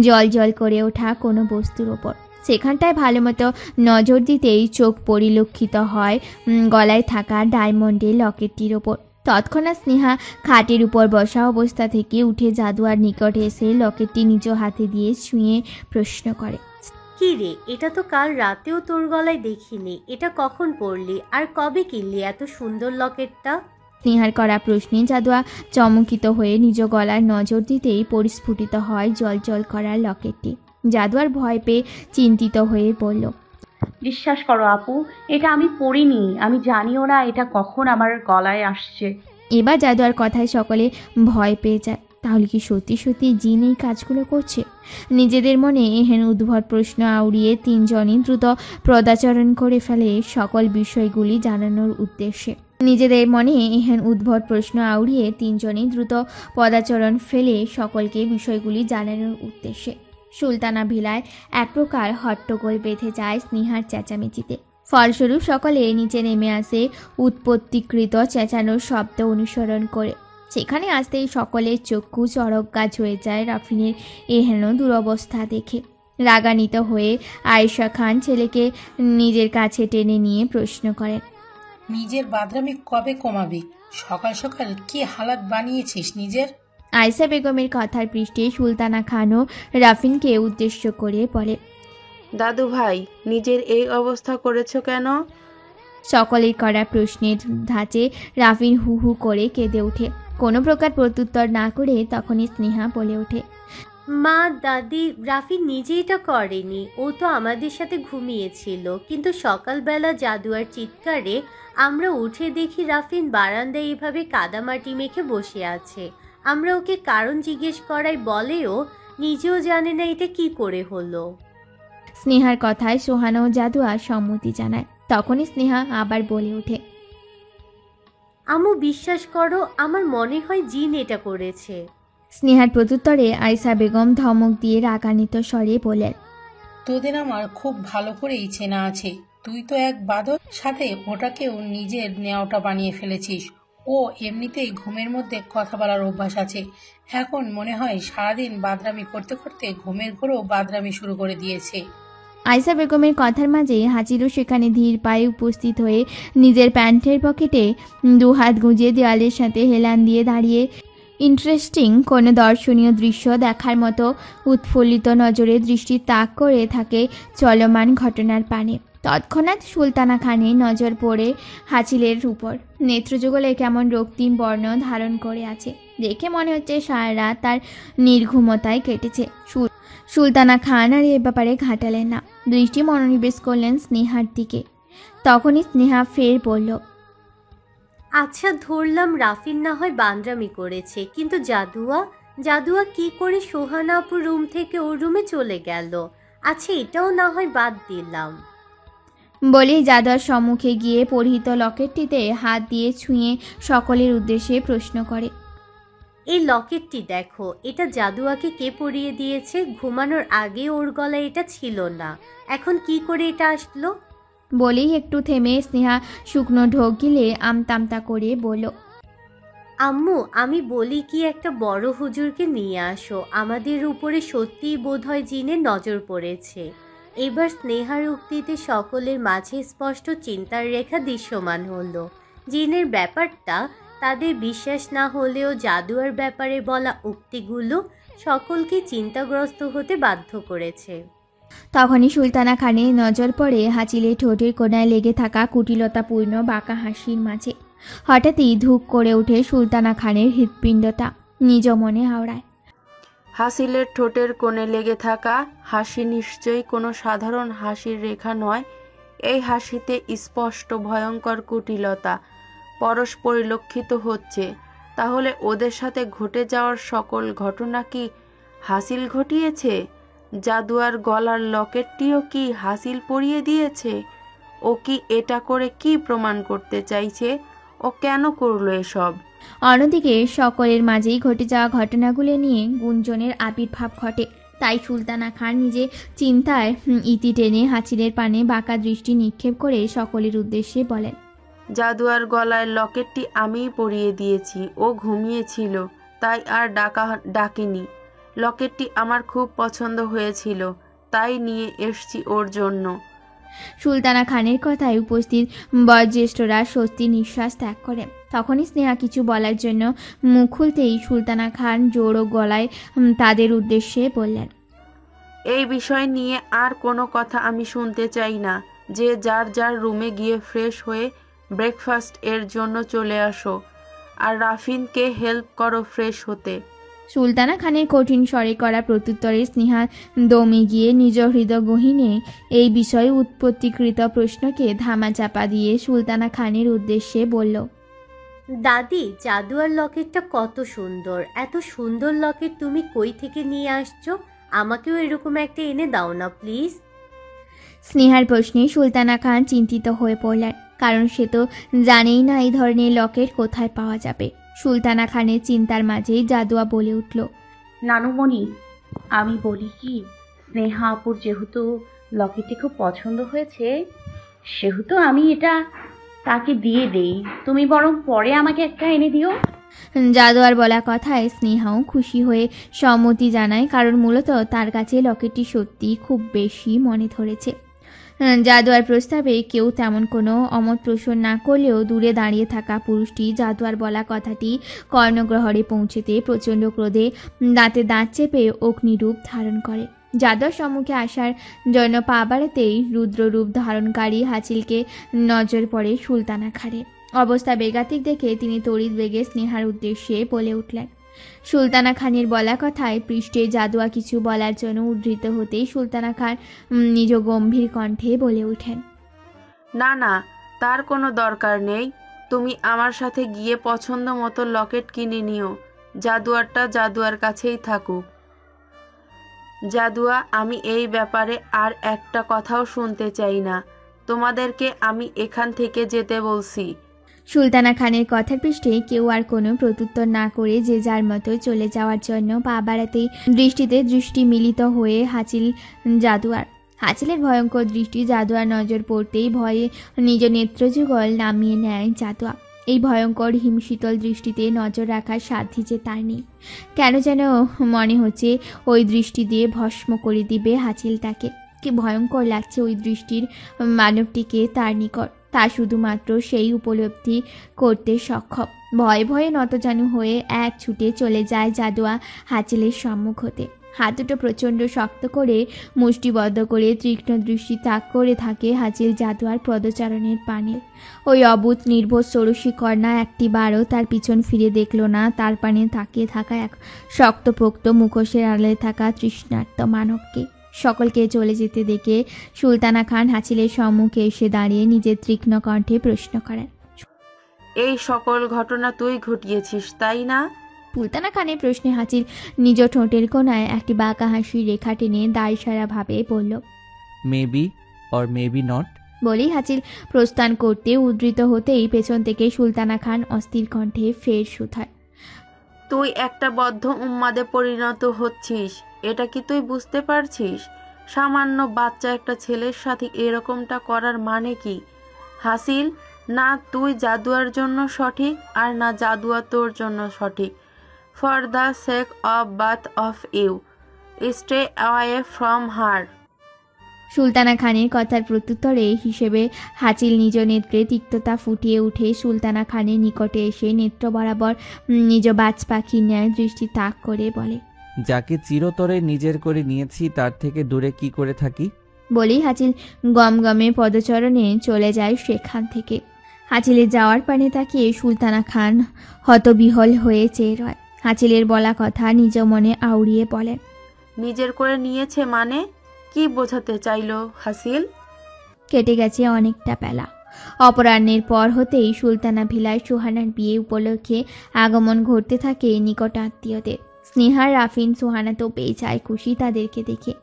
S3: জল জল করে ওঠা কোনো বস্তুর ওপর। সেখানটায় ভালো মতো নজর দিতেই চোখ পরিলক্ষিত হয় গলায় থাকা ডায়মন্ডের লকেটটির ওপর। তৎক্ষণাৎ স্নেহা খাটের উপর বসা অবস্থা থেকে উঠে জাদুয়ার নিকট এসে লকেটটি নিজ হাতে দিয়ে ছুঁয়ে প্রশ্ন করে,
S2: কি রে, এটা তো কাল রাতেও তোর গলায় দেখিনি, এটা কখন পরলি আর কবে কিনলি এত সুন্দর লকেটটা?
S3: স্নেহার করা প্রশ্নে জাদুয়া চমকিত হয়ে নিজ গলার নজর দিতেই পরিস্ফুটিত হয় জল জল করার লকেটটি। জাদুয়ার ভয় পেয়ে চিন্তিত হয়ে বলল,
S4: বিশ্বাস করো আপু, এটা আমি পড়িনি, আমি জানিও না এটা কখন আমার গলায় আসছে।
S3: এবার জাদুয়ার কথায় সকলে ভয় পেয়ে যায়। তাহলে কি সত্যি সত্যি জিন এই কাজগুলো করছে? নিজেদের মনে এহেন উদ্ভট প্রশ্ন আউড়িয়ে তিনজনই দ্রুত পদাচরণ করে ফেলে সকল বিষয়গুলি জানানোর উদ্দেশ্যে। সকলকে বিষয়গুলি জানানোর উদ্দেশ্যে সুলতানা ভিলায় এক প্রকার হট্টগোল বেঁধে যায় স্নেহার চেঁচামেচিতে। ফলস্বরূপ সকলে নিচে নেমে আসে উৎপত্তিকৃত চেঁচানোর শব্দ অনুসরণ করে। সেখানে আসতেই সকলের চক্ষু চড়কগাছ হয়ে যায় রাফিনের এহেন দুরবস্থা দেখে। রাগান্বিত হয়ে আয়েশা খান ছেলেকে নিজের কাছে টেনে নিয়ে প্রশ্ন করেন,
S9: নিজের বাদরামি কবে কমাবি? সকাল সকাল কি হালাত বানিয়েছিস নিজের?
S3: আয়েশা বেগমের কথার পৃষ্ঠে সুলতানা খানও রাফিনকে উদ্দেশ্য করে বলে,
S10: দাদু ভাই, নিজের এই অবস্থা করেছো কেন?
S3: সকলের করা প্রশ্নের ধাঁচে রাফিন হু হু করে কেঁদে ওঠে। কোনো প্রকার প্রত্যুত্তর না করে তখনই স্নেহা বলে ওঠে,
S2: মা, দাদি, রাফি নিজে এটা করেনি, ও তো আমাদের সাথে ঘুমিয়েছিল, কিন্তু সকালবেলা জাদুয়ার চিৎকারে আমরা উঠে দেখি রাফিন বারান্দায় এভাবে কাদামাটি মেখে বসে আছে। আমরা ওকে কারণ জিজ্ঞেস করাই বলেও নিজেও জানে না এটা কি করে হলো।
S3: স্নেহার কথায় সোহানা ও জাদুয়া সম্মতি জানায়। তখনই স্নেহা আবার বলে ওঠে,
S2: আম্মু বিশ্বাস করো, আমার মনে হয় জিন এটা করেছে।
S3: স্নেহার প্রত্যুত্তরে আয়েশা বেগম ধমক দিয়ে রাগান্বিত স্বরে বলেন,
S9: তোদের আমার খুব ভালো করেই চেনা আছে, তুই তো এক বাদর, সাথে ওটাকেও নিজের নেওয়াটা বানিয়ে ফেলেছিস। ও এমনিতেই ঘুমের মধ্যে কথা বলার অভ্যাস আছে, এখন মনে হয় সারাদিন বাদরামি করতে করতে ঘুমের ঘোরেও বাদরামি শুরু করে দিয়েছে।
S3: আয়েশা বেগমের কথার মাঝে হাজিরও সেখানে ধীর পায়ে উপস্থিত হয়ে নিজের প্যান্টের পকেটে দু হাত গুঁজে দেওয়ালের সাথে হেলান দিয়ে দাঁড়িয়ে ইন্টারেস্টিং কোনো দর্শনীয় দৃশ্য দেখার মতো উৎফুল্লিত নজরে দৃষ্টি তাক করে থাকে চলমান ঘটনার পানে। তৎক্ষণাৎ সুলতানা খানের নজর পড়ে হাঁচিলের উপর। নেত্রযুগলে কেমন রক্তিম বর্ণ ধারণ করে আছে, দেখে মনে হচ্ছে সারা রাত তার নির্ঘুমতায় কেটেছে। সুলতানা খান আর এ ব্যাপারে ঘাটালেন না, দৃষ্টি মনোনিবেশ করলেন স্নেহার দিকে। তখনই স্নেহা ফের বলল,
S2: আচ্ছা ধরলাম রাফিন না হয় বান্দ্রামি করেছে, কিন্তু জাদুয়া কি করে সোহানা আপুর রুম থেকে ওর রুমে চলে গেল? আচ্ছা এটাও না হয় বাদ দিলাম।
S3: বলেই জাদুয়ার সম্মুখে গিয়ে পরিহিত লকেটটিতে হাত দিয়ে ছুঁয়ে সকলের উদ্দেশ্যে প্রশ্ন করে,
S2: এই লকেটটি দেখো, এটা জাদুয়াকে কে পরিয়ে দিয়েছে? ঘুমানোর আগে ওর গলায় এটা ছিল না, এখন কি করে এটা আসলো?
S3: বলেই একটু থেমে স্নেহা শুকনো ঢোক গিলে আমতামতা করে বলল,
S2: আম্মু, আমি বলি কি একটা বড় হুজুরকে নিয়ে আসো, আমাদের উপরে সত্যিই বোধহয় জিনের নজর পড়েছে। এবার স্নেহার উক্তিতে সকলের মাঝে স্পষ্ট চিন্তার রেখা দৃশ্যমান হলো। জিনের ব্যাপারটা তাদের বিশ্বাস না হলেও জাদুয়ার ব্যাপারে বলা উক্তিগুলো সকলকে চিন্তাগ্রস্ত হতে বাধ্য করেছে।
S3: তখনই সুলতানা খানের নজর পড়ে হাঁচিলের ঠোঁটের কোণায় লেগে থাকা কুটিলতাপূর্ণ বাঁকা হাসির মাঝে। হঠাৎই ধুক করে ওঠে সুলতানা খানের হৃৎপিণ্ডটা, নিজ মনে হাওড়ায়।
S10: হাসিলের ঠোঁটের কোণে লেগে থাকা হাসি নিশ্চয়ই কোনো সাধারণ হাসির রেখা নয়। এই হাসিতে স্পষ্ট ভয়ঙ্কর কুটিলতা পরশ পরিলক্ষিত হচ্ছে। তাহলে ওদের সাথে ঘটে যাওয়ার সকল ঘটনা কি হাসিল ঘটিয়েছে? জাদুয়ার গলার লকেটটিও কি হাসিল পরিয়ে দিয়েছে? ও কি এটা করে কি প্রমাণ করতে চাইছে? ও কেন করলো এসব?
S3: অন্যদিকে সকলের মাঝেই ঘটে যাওয়া ঘটনাগুলো নিয়ে গুঞ্জনের আবির্ভাব ঘটে। তাই সুলতানা খান নিজে চিন্তায় ইতি টেনে হাঁচিলের পানে বাঁকা দৃষ্টি নিক্ষেপ করে সকলের উদ্দেশ্যে বলেন,
S10: জাদুয়ার গলায় লকেটটি আমিই পরিয়ে দিয়েছি। ও ঘুমিয়েছিল তাই আর ডাকিনি। লকেটটি আমার খুব পছন্দ হয়েছিল, তাই নিয়ে এসছি ওর জন্য।
S3: সুলতানা খানের কথায় উপস্থিত বয়োজ্যেষ্ঠরা স্বস্তি নিঃশ্বাস ত্যাগ করে। তখনই স্নেহা কিছু বলার জন্য মুখ খুলতেই সুলতানা খান জোড়ো গলায় তাদের উদ্দেশ্যে বললেন,
S10: এই বিষয় নিয়ে আর কোনো কথা আমি শুনতে চাই না। যে যার যার রুমে গিয়ে ফ্রেশ হয়ে ব্রেকফাস্ট এর জন্য চলে আসো, আর রাফিনকে হেল্প করো ফ্রেশ হতে।
S3: সুলতানা খানের কঠিন স্বরে করা প্রত্যুত্তরে স্নেহা দমে গিয়ে নিজ হৃদয় গহীনে এই বিষয়ে উৎপত্তিকৃত প্রশ্নকে ধামাচাপা দিয়ে সুলতানা খানের উদ্দেশ্যে বলল,
S2: দাদি, জাদুয়ার লকেটটা কত সুন্দর! এত সুন্দর লকেট তুমি কই থেকে নিয়ে আসছো? আমাকেও এরকম একটা এনে দাও না প্লিজ।
S3: স্নেহার প্রশ্নে সুলতানা খান চিন্তিত হয়ে পড়লেন, কারণ সে তো জানেই না এই ধরনের লকেট কোথায় পাওয়া যাবে। সুলতানা খানের চিন্তার মাঝেই জাদুয়া বলে উঠল,
S4: নানুমণি, আমি বলি কি, স্নেহা আপুর যেহেতু লকেটটি খুব পছন্দ হয়েছে, সেহেতু আমি এটা তাকে দিয়ে দেই। তুমি বরং পরে আমাকে একটা এনে দিও।
S3: জাদুয়ার বলা কথায় স্নেহাও খুশি হয়ে সম্মতি জানায়, কারণ মূলত তার কাছে লকেটটি সত্যি খুব বেশি মনে ধরেছে। জাদুয়ার প্রস্তাবে কেউ তেমন কোনো অমত পোষণ না করলেও দূরে দাঁড়িয়ে থাকা পুরুষটি জাদুয়ার বলা কথাটি কর্ণগ্রহরে পৌঁছেতে প্রচণ্ড ক্রোধে দাঁতে দাঁত চেপে অগ্নিরূপ ধারণ করে। জাদুয়ার সম্মুখে আসার জন্য পা বাড়াতেই রুদ্ররূপ ধারণকারী হাঁচিলকে নজর পড়ে সুলতানা খানের। অবস্থা বেগাতিক দেখে তিনি তড়িৎ বেগে স্নেহার উদ্দেশ্যে বলে উঠলেন। সুলতানা খানের বলা কথায় পৃষ্ঠে জাদুয়া কিছু বলার জন্য উদ্ধৃত হতেই সুলতানা খান নিজ গম্ভীর কণ্ঠে বলে ওঠেন,
S10: না না, তার কোনো দরকার নেই। তুমি আমার সাথে গিয়ে পছন্দ মতো লকেট কিনে নিও। জাদুয়ারটা জাদুয়ার কাছেই থাকুক। জাদুয়া, আমি এই ব্যাপারে আর একটা কথাও শুনতে চাই না। তোমাদেরকে আমি এখান থেকে যেতে বলছি।
S3: সুলতানা খানের কথার পৃষ্ঠে কেউ আর কোনো প্রত্যুত্তর না করে যে যার মতো চলে যাওয়ার জন্য পা বাড়াতেই দৃষ্টিতে দৃষ্টি মিলিত হয়ে হাঁচিল জাদুয়ার। হাঁচিলের ভয়ঙ্কর দৃষ্টি জাদুয়ার নজর পড়তেই ভয়ে নিজ নেত্রযুগল নামিয়ে নেয় জাদুয়া। এই ভয়ঙ্কর হিমশীতল দৃষ্টিতে নজর রাখার সাধ্য যে তার নেই। কেন যেন মনে হচ্ছে ওই দৃষ্টি দিয়ে ভস্ম করে দিবে হাঁচিলটাকে। কি ভয়ঙ্কর লাগছে ওই দৃষ্টির মানবটিকে তার নিকট, তা শুধুমাত্র সেই উপলব্ধি করতে সক্ষম। ভয়ে ভয়ে নতজানু হয়ে এক ছুটে চলে যায় জাদুয়া হাঁচিলের সম্মুখ হতে। হাত দুটো প্রচণ্ড শক্ত করে মুষ্টিবদ্ধ করে তীক্ষ্ণ দৃষ্টি তাক করে থাকে হাঁচিল জাদুয়ার পদচারণের পানে। ওই অবুধ নির্বোধ ষোড়শী কন্যা একটি বারও তার পিছন ফিরে দেখল না। তার পানে তাকিয়ে থাকা এক শক্তপোক্ত মুখোশের আড়ালে থাকা তৃষ্ণার্ত মানবকে। সকলকে চলে যেতে দেখে সুলতানা খান হাঁচিলের সম্মুখে এসে দাঁড়িয়ে নিজের তীক্ষ্ণ কণ্ঠে প্রশ্ন করেন,
S10: এই সকল ঘটনা তুই ঘটিয়েছিস, তাই না?
S3: সুলতানা খানের প্রশ্নে হাঁচিল নিজ ঠোঁটের কোণায় একটি বাঁকা হাসির রেখা টেনে দায়সারা ভাবে বলল,
S5: মেবি অর মেবি নট।
S3: বলেই হাঁচিল প্রস্থান করতে উদ্ধৃত হতেই পেছন থেকে সুলতানা খান অস্থির কণ্ঠে ফের শুধায়,
S10: তুই একটা বদ্ধ উন্মাদে পরিণত হচ্ছিস, এটা কি তুই বুঝতে পারছিস? সামান্য বাচ্চা একটা ছেলের সাথে এরকমটা করার মানে কি? হাসিল, না তুই জাদুয়ার জন্য সঠিক আর না জাদুয়া তোর জন্য সঠিক। For the sake of both of you stay away from her.
S3: Sultana খানের কথার প্রত্যুত্তরে হিসেবে হাচিল নিজ নেত্রে তিক্ততা ফুটিয়ে উঠে সুলতানা খানের নিকটে এসে নেত্র বরাবর নিজ বাজ পাখির ন্যায় দৃষ্টি তাক করে বলে,
S5: যাকে চিরতরে নিজের করে নিয়েছি তার থেকে দূরে কি করে থাকি?
S3: বলেই হাচিল গমগমে পদচরণে চলে যায় সেখান থেকে। হাচিলের যাওয়ার পানে তাকিয়ে সুলতানা খান হতবিহল হয়ে চেয়ে রয়। হাচিলের বলা কথা নিজ মনে আউড়িয়ে বলেন,
S10: নিজের করে নিয়েছে মানে কি বোঝাতে চাইলো হাসিল?
S3: কেটে গেছে অনেকটা বেলা। অপরাহ্নের পর হতেই সুলতানা ভিলায় সুহানার বিয়ে উপলক্ষে আগমন ঘটতে থাকে নিকট আত্মীয়দের। স্নেহার, রাফিন, সুহানা তো পেয়ে যায় খুশি তাদেরকে দেখে।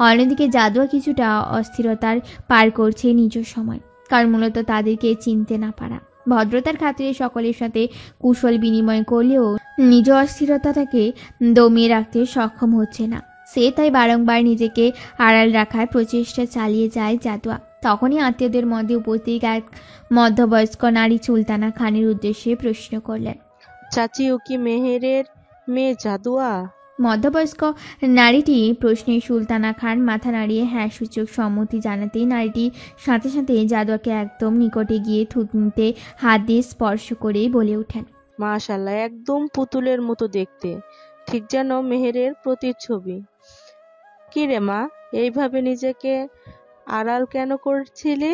S3: অন্যদিকে জাদুয়া কিছুটা অস্থিরতার পার করছে নিজ সময়, কারণ মূলত তাদেরকে চিনতে না পারা। ভদ্রতার খাতিরে সকলের সাথে কুশল বিনিময় করলেও নিজ অস্থিরতাটাকে দমিয়ে রাখতে সক্ষম হচ্ছে না। সে তাই বারংবার নিজেকে আড়াল রাখার প্রচেষ্টা চালিয়ে যায় জাদুয়া। তখনই আত্মীয়দের মধ্যে উপস্থিত এক মধ্যবয়স্ক নারী সুলতানা খানের উদ্দেশ্যে প্রশ্ন করলেন,
S11: চাচি, ও কি মেহেরের মেয়ে জাদুয়া?
S3: মধ্যবয়স্ক নারীটি প্রশ্নে সুলতানা খান মাথা নাড়িয়ে হ্যাঁ সূচক সম্মতি জানাতেই নারীটির সাথে সাথে জাদুয়াকে একদম নিকটে গিয়ে থুতনিতে হাত দিয়ে স্পর্শ করেই বলে ওঠেন,
S11: মাশাআল্লাহ, একদম পুতুলের মতো দেখতে, ঠিক যেন মেহেরের প্রতিচ্ছবি। কি রে মা, এইভাবে নিজেকে আড়াল কেন করছিলি?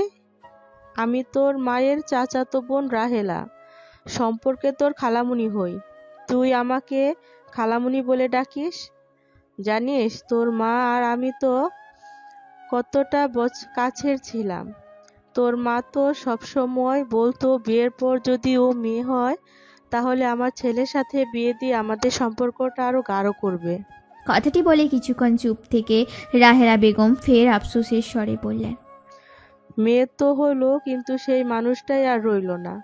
S11: আমি তোর মায়ের চাচাতো বোন রাহেলা, সম্পর্কে তোর খালামুনি হই। তুই আমাকে খালামুনি বলে ডাকিস? জানিস তোর মা আর আমি তো কতটা কাছের ছিলাম। তোর মা তো সবসময় বলতো বিয়ের পর যদি ও মেয়ে হয় তাহলে আমার ছেলের সাথে বিয়ে দিয়ে আমাদের সম্পর্কটা আরো গাঢ় করবে।
S3: কথাটি বলে কিছুক্ষণ চুপ থেকে রাহেলা বেগম ফের আফসোসের স্বরে বললেন,
S11: মেয়ে তো হলো, কিন্তু সেই মানুষটাই আর রইল না।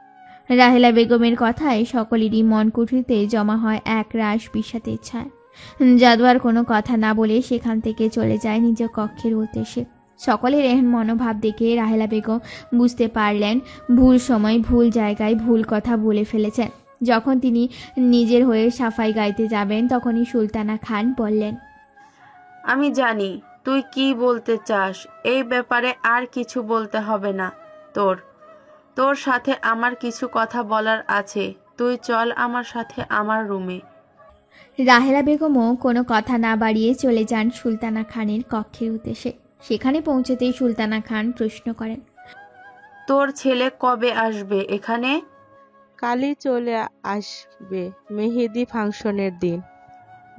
S3: রাহেলা বেগমের কথায় সকলেরই মন কুঠরিতে জমা হয় এক রাশ বিষাদের ছায়া। জাদুয়ার কোনো কথা না বলে সেখান থেকে চলে যায় নিজ কক্ষের উদ্দেশ্যে। সকলের এহেন মনোভাব দেখে রাহেলা বেগম বুঝতে পারলেন ভুল সময় ভুল জায়গায় ভুল কথা বলে ফেলেছেন। যখন তিনি নিজের হয়ে সাফাই গাইতে যাবেন তখনই সুলতানা খান বললেন,
S10: আমি জানি তুই কি বলতে চাস, এই ব্যাপারে আর কিছু বলতে হবে না। তোর সাথে আমার কিছু কথা বলার আছে, তুই চল আমার সাথে আমার রুমে।
S3: রাহেলা বেগমও কোনো কথা না বাড়িয়ে চলে যান সুলতানা খানের কক্ষের উদ্দেশ্যে। সেখানে পৌঁছতেই সুলতানা খান প্রশ্ন করেন,
S10: তোর ছেলে কবে আসবে এখানে?
S11: কালই চলে আসবে, মেহেদি ফাংশনের দিন।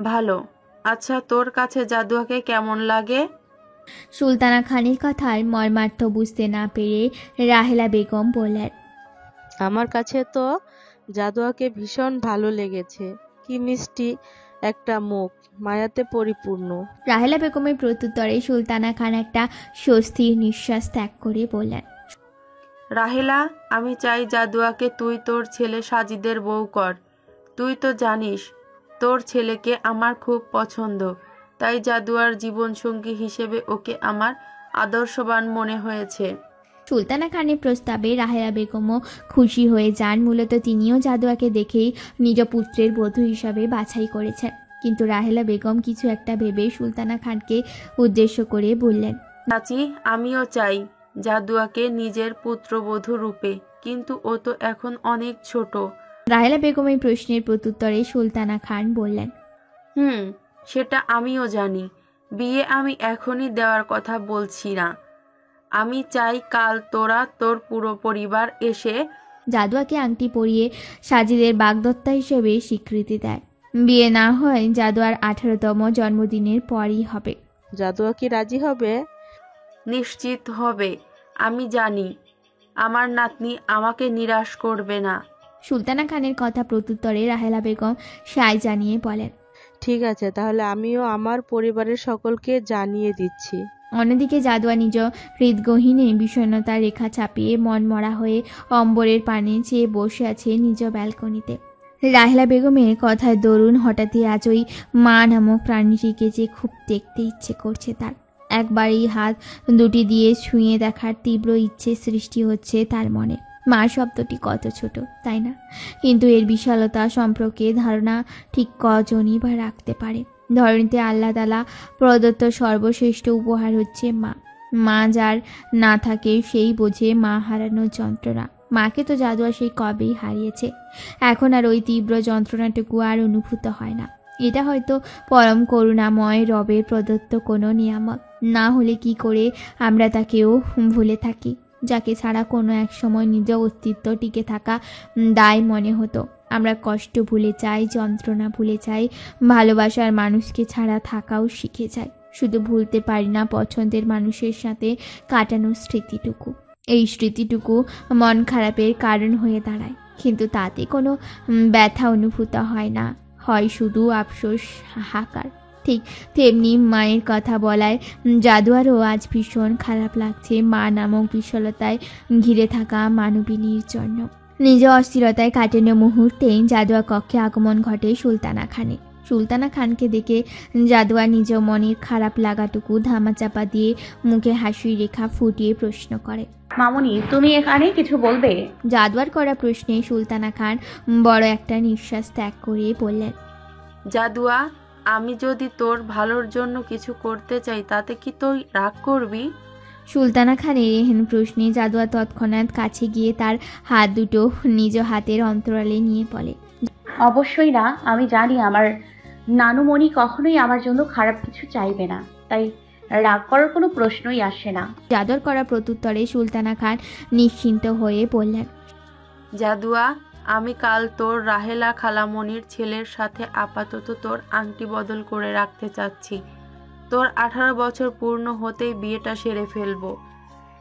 S10: ভালো। আচ্ছা, তোর কাছে জাদুয়াকে কেমন লাগে?
S3: সুলতানা খানের কথার মর্মার্থ বুঝতে না পেরে রাহেলা বেগম বললেন,
S11: আমার কাছে তো জাদুয়াকে ভীষণ ভালো লেগেছে। কি মিষ্টি একটা মুখ, মায়াতে পরিপূর্ণ।
S3: রাহেলা বেগমের প্রত্যুত্তরে সুলতানা খান একটা স্বস্তির নিঃশ্বাস ত্যাগ করে বললেন,
S10: রাহেলা, আমি চাই জাদুয়াকে তুই তোর ছেলে সাজিদের বউ কর। তুই তো জানিস তোর ছেলেকে আমার খুব পছন্দ, তাই জাদুয়ার জীবনসঙ্গী হিসেবে ওকে আমার আদর্শবান মনে হয়েছে।
S3: সুলতানা খানের প্রস্তাবে রাহেলা বেগমও খুশি হয়ে যান। মূলত তিনিও জাদুয়াকে দেখেই নিজ পুত্রের বধূ হিসাবে বাছাই করেছেন। কিন্তু রাহেলা বেগম কিছু একটা ভেবে সুলতানা খানকে উদ্দেশ্য করে বললেন,
S10: চাচি, আমিও চাই জাদুয়াকে নিজের পুত্রবধূ রূপে, কিন্তু ও তো এখন অনেক ছোট।
S3: রাহেলা বেগমের প্রশ্নের প্রত্যুত্তরে সুলতানা খান বললেন,
S10: সেটা আমিও জানি। বিয়ে আমি এখনই দেওয়ার কথা বলছি না। আমি চাই কাল তোরা তোর পুরো পরিবার এসে
S3: জাদুয়াকে আংটি পরিয়ে সাজিদের বাগদত্তা হিসেবে স্বীকৃতি দেয়। বিয়ে না হয় জাদুয়ার 18তম জন্মদিনের পরই হবে।
S11: জাদুয়া কি রাজি হবে?
S10: নিশ্চিত হবে। আমি জানি আমার নাতনি আমাকে নিরাশ করবে না।
S3: সুলতানা খানের কথা প্রত্যুত্তরে রাহেলা বেগম সায় জানিয়ে বলেন,
S11: ঠিক আছে, তাহলে আমিও আমার পরিবারের সকলকে জানিয়ে দিচ্ছি।
S3: অন্যদিকে জাদুয়া নিজ হৃদগহীনে বিষণ্ণতার রেখা চাপিয়ে মন মরা হয়ে অম্বরের পানে চেয়ে বসে আছে নিজ ব্যালকনিতে। রাহেলা বেগমের কথায় দরুন হঠাৎই আজ ওই মা নামক প্রাণীটিকে যে খুব দেখতে ইচ্ছে করছে তার। একবারই হাত দুটি দিয়ে ছুঁয়ে দেখার তীব্র ইচ্ছে সৃষ্টি হচ্ছে তার মনে। মা শব্দটি কত ছোট, তাই না? কিন্তু এর বিশালতা সম্পর্কে ধারণা ঠিক কজনই বা রাখতে পারে। ধরনীতে আল্লাহ তাআলা প্রদত্ত সর্বশ্রেষ্ঠ উপহার হচ্ছে মা। মা যার না থাকে সেই বোঝে মা হারানোর যন্ত্রণা। মাকে তো জাদুয়া সেই কবেই হারিয়েছে, এখন আর ওই তীব্র যন্ত্রণাটুকু আর অনুভূত হয় না। এটা হয়তো পরম করুণাময় রবের প্রদত্ত কোনো নিয়ামত। না হলে কি করে আমরা তাকেও ভুলে থাকি, যাকে ছাড়া কোনো এক সময় নিজ অস্তিত্ব টিকে থাকা দায় মনে হতো। আমরা কষ্ট ভুলে যাই, যন্ত্রণা ভুলে যাই, ভালোবাসার মানুষকে ছাড়া থাকাও শিখে যাই। শুধু ভুলতে পারি না পছন্দের মানুষের সাথে কাটানো স্মৃতিটুকু। এই স্মৃতিটুকু মন খারাপের কারণ হয়ে দাঁড়ায়, কিন্তু তাতে কোনো ব্যথা অনুভূত হয় না, হয় শুধু আফসোস, হাহাকার। ঠিক তেমনি মায়ের কথা বলায় জাদুয়ারও আজ ভীষণ খারাপ লাগছে মা নামক বিশালতায় ঘিরে থাকা মানবিনীর জন্য। নিজ অস্থিরতায় কাটানো মুহূর্তেই জাদুয়া কক্ষে আগমন ঘটে সুলতানা খানের। সুলতানা খানকে দেখে জাদুয়া নিজ মনের খারাপ লাগাটুকু ধামাচাপা দিয়ে মুখে হাসির রেখা ফুটিয়ে প্রশ্ন করে,
S4: মামুনি তুমি এখানে কিছু বলবে?
S3: জাদুয়ার করা প্রশ্নে সুলতানা খান বড় একটা নিঃশ্বাস ত্যাগ করে বললেন,
S10: জাদুয়া, আমি যদি তোর ভালোর জন্য কিছু করতে চাই তাতে কি তুই রাগ করবি?
S3: সুলতানা খানের এহেন প্রশ্নে জাদুয়া তৎক্ষণাৎ কাছে গিয়ে তার হাত দুটো নিজ হাতের অন্তরালে নিয়ে বলে,
S4: অবশ্যই না। আমি জানি আমার নানুমণি কখনোই আমার জন্য খারাপ কিছু চাইবে না, তাই রাগ করার কোনো প্রশ্নই আসে না।
S3: জাদুয়ার করা প্রত্যুত্তরে সুলতানা খান নিশ্চিন্ত হয়ে বললেন,
S10: জাদুয়া, আমি কাল তোর রাহেলা খালামণির ছেলের সাথে আপাতত তোর আংটি বদল করে রাখতে চাচ্ছি। তোর 18 বছর পূর্ণ হতেই বিয়েটা সেরে ফেলবো।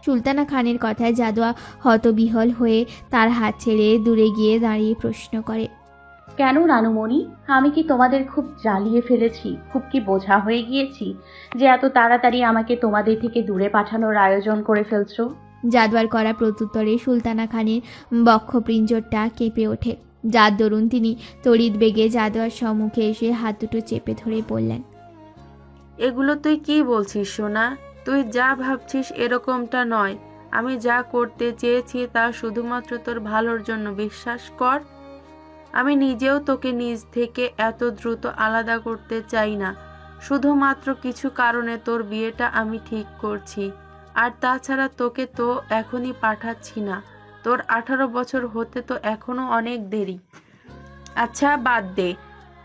S3: সুলতানা খানের কথায় জাদুয়া হতবিহ্বল হয়ে তার হাত ছেড়ে দূরে গিয়ে দাঁড়িয়ে প্রশ্ন করে,
S4: কেন নানুমণি? আমি কি তোমাদের খুব জ্বালিয়ে ফেলেছি? খুব কি বোঝা হয়ে গিয়েছি যে এত তাড়াতাড়ি আমাকে তোমাদের থেকে দূরে পাঠানোর আয়োজন করে ফেলছো?
S3: জাদুয়ার করা প্রত্যুত্তরে সুলতানা খানের বক্ষপিঞ্জরটা কেঁপে ওঠে, যার দরুন তিনি তড়িৎ বেগে জাদুয়ার সম্মুখে এসে হাত দুটো চেপে ধরে বললেন,
S10: এগুলো তুই কি বলছিস সোনা? তুই যা ভাবছিস এরকমটা নয়। আমি যা করতে চেয়েছি তা শুধুমাত্র তোর ভালোর জন্য, বিশ্বাস কর। আমি নিজেও তোকে নিজ থেকে এত দ্রুত আলাদা করতে চাই না। শুধুমাত্র কিছু কারণে তোর বিয়েটা আমি ঠিক করছি। আর তাছাড়া তোকে তো এখনই পাঠাচ্ছি না। তোর 18 বছর হতে তো এখনো অনেক দেরি। আচ্ছা বাদ দে,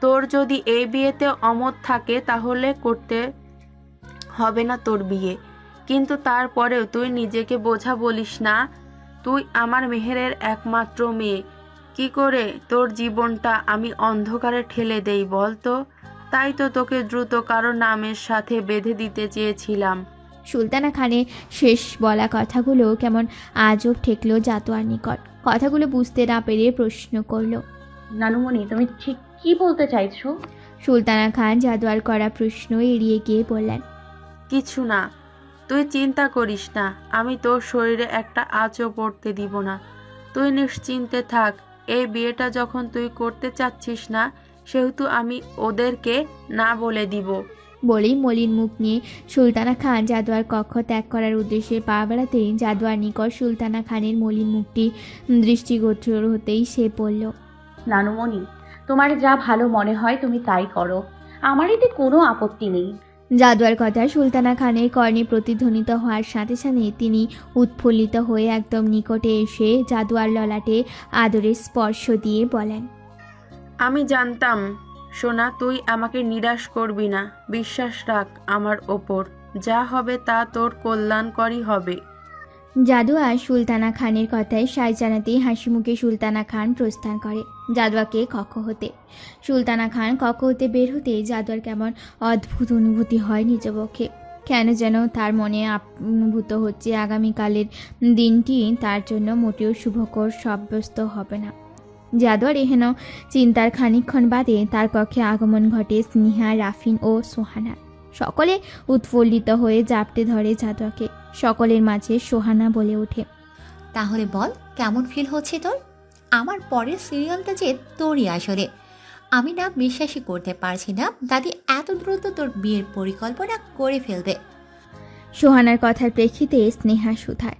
S10: তোর যদি এই বিয়েতে অমত থাকে তাহলে করতে হবে না তোর বিয়ে। কিন্তু তারপরেও তুই নিজেকে বোঝা বলিস না? তুই আমার মেহেরের একমাত্র মেয়ে। কি করে তোর জীবনটা আমি অন্ধকারে ঠেলে দেই বলতো? তাই তো তোকে দ্রুত কারো নামের সাথে বেঁধে দিতে চেয়েছিলাম।
S3: সুলতানা খানের শেষ বলা কথাগুলো কেমন আজব ঠেকলো জাদুয়ার নিকট। কথাগুলো বুঝতে না পেরে প্রশ্ন করলো,
S4: নানুমণি তুমি ঠিক কি বলতে চাইছো?
S3: সুলতানা খান জাদুয়ার করা প্রশ্ন এড়িয়ে গিয়ে বললেন,
S10: কিছু না, তুই চিন্তা করিস না। আমি তোর শরীরে একটা আঁচও পড়তে দিব না। তুই নিশ্চিন্তে থাক। এই বিয়েটা যখন তুই করতে চাচ্ছিস না, সেহেতু আমি ওদেরকে না বলে দিব।
S3: বলেই মলিন মুখ নিয়ে সুলতানা খান জাদুয়ার কক্ষ ত্যাগ করার উদ্দেশ্যে পা বাড়াতেই জাদুয়ার নিকট সুলতানা খানের মলিন মুখটি দৃষ্টিগোচর হতেই সে বলল,
S4: নানুমণি তোমার যা ভালো মনে হয় তুমি তাই করো, আমার এতে কোনো আপত্তি নেই।
S3: জাদুয়ার কথা সুলতানা খানের কর্ণে প্রতিধ্বনিত হওয়ার সাথে সাথে তিনি উৎফুল্লিত হয়ে একদম নিকটে এসে জাদুয়ার ললাটে আদরের স্পর্শ দিয়ে বলেন,
S10: আমি জানতাম সোনা তুই আমাকে নিরাশ করবি না। বিশ্বাস রাখ আমার ওপর। যা হবে তা তোর কল্যাণকরই হবে।
S3: জাদুয়া সুলতানা খানের কথায় সায় জানাতেই হাসি মুখে সুলতানা খান প্রস্থান করে জাদুয়াকে কক্ষ হতে। সুলতানা খান কক্ষ হতে বের হতে জাদুয়ার কেমন অদ্ভুত অনুভূতি হয় নিজ পক্ষে। কেন যেন তার মনে অনুভূত হচ্ছে আগামীকালের দিনটি তার জন্য মোটেও শুভকর সাব্যস্ত হবে না। জাদুয়ার এহেন চিন্তার খানিকক্ষণ বাদে তার কক্ষে আগমন ঘটে স্নেহা, রাফিন ও সোহানা। সকলে উৎফুল্লিত হয়ে জাপটে ধরে জাদুয়াকে। সকলের মাঝে সোহানা বলে ওঠে,
S12: তাহলে বল কেমন ফিল হচ্ছে তোর? আমার পরের সিরিয়ালটা যে তোরই আসলে। আমি না বিশ্বাসই করতে পারছি না দাদি এত দ্রুত তোর বিয়ের পরিকল্পনা করে ফেলবে।
S3: সোহানার কথার প্রেক্ষিতে স্নেহা শুধায়,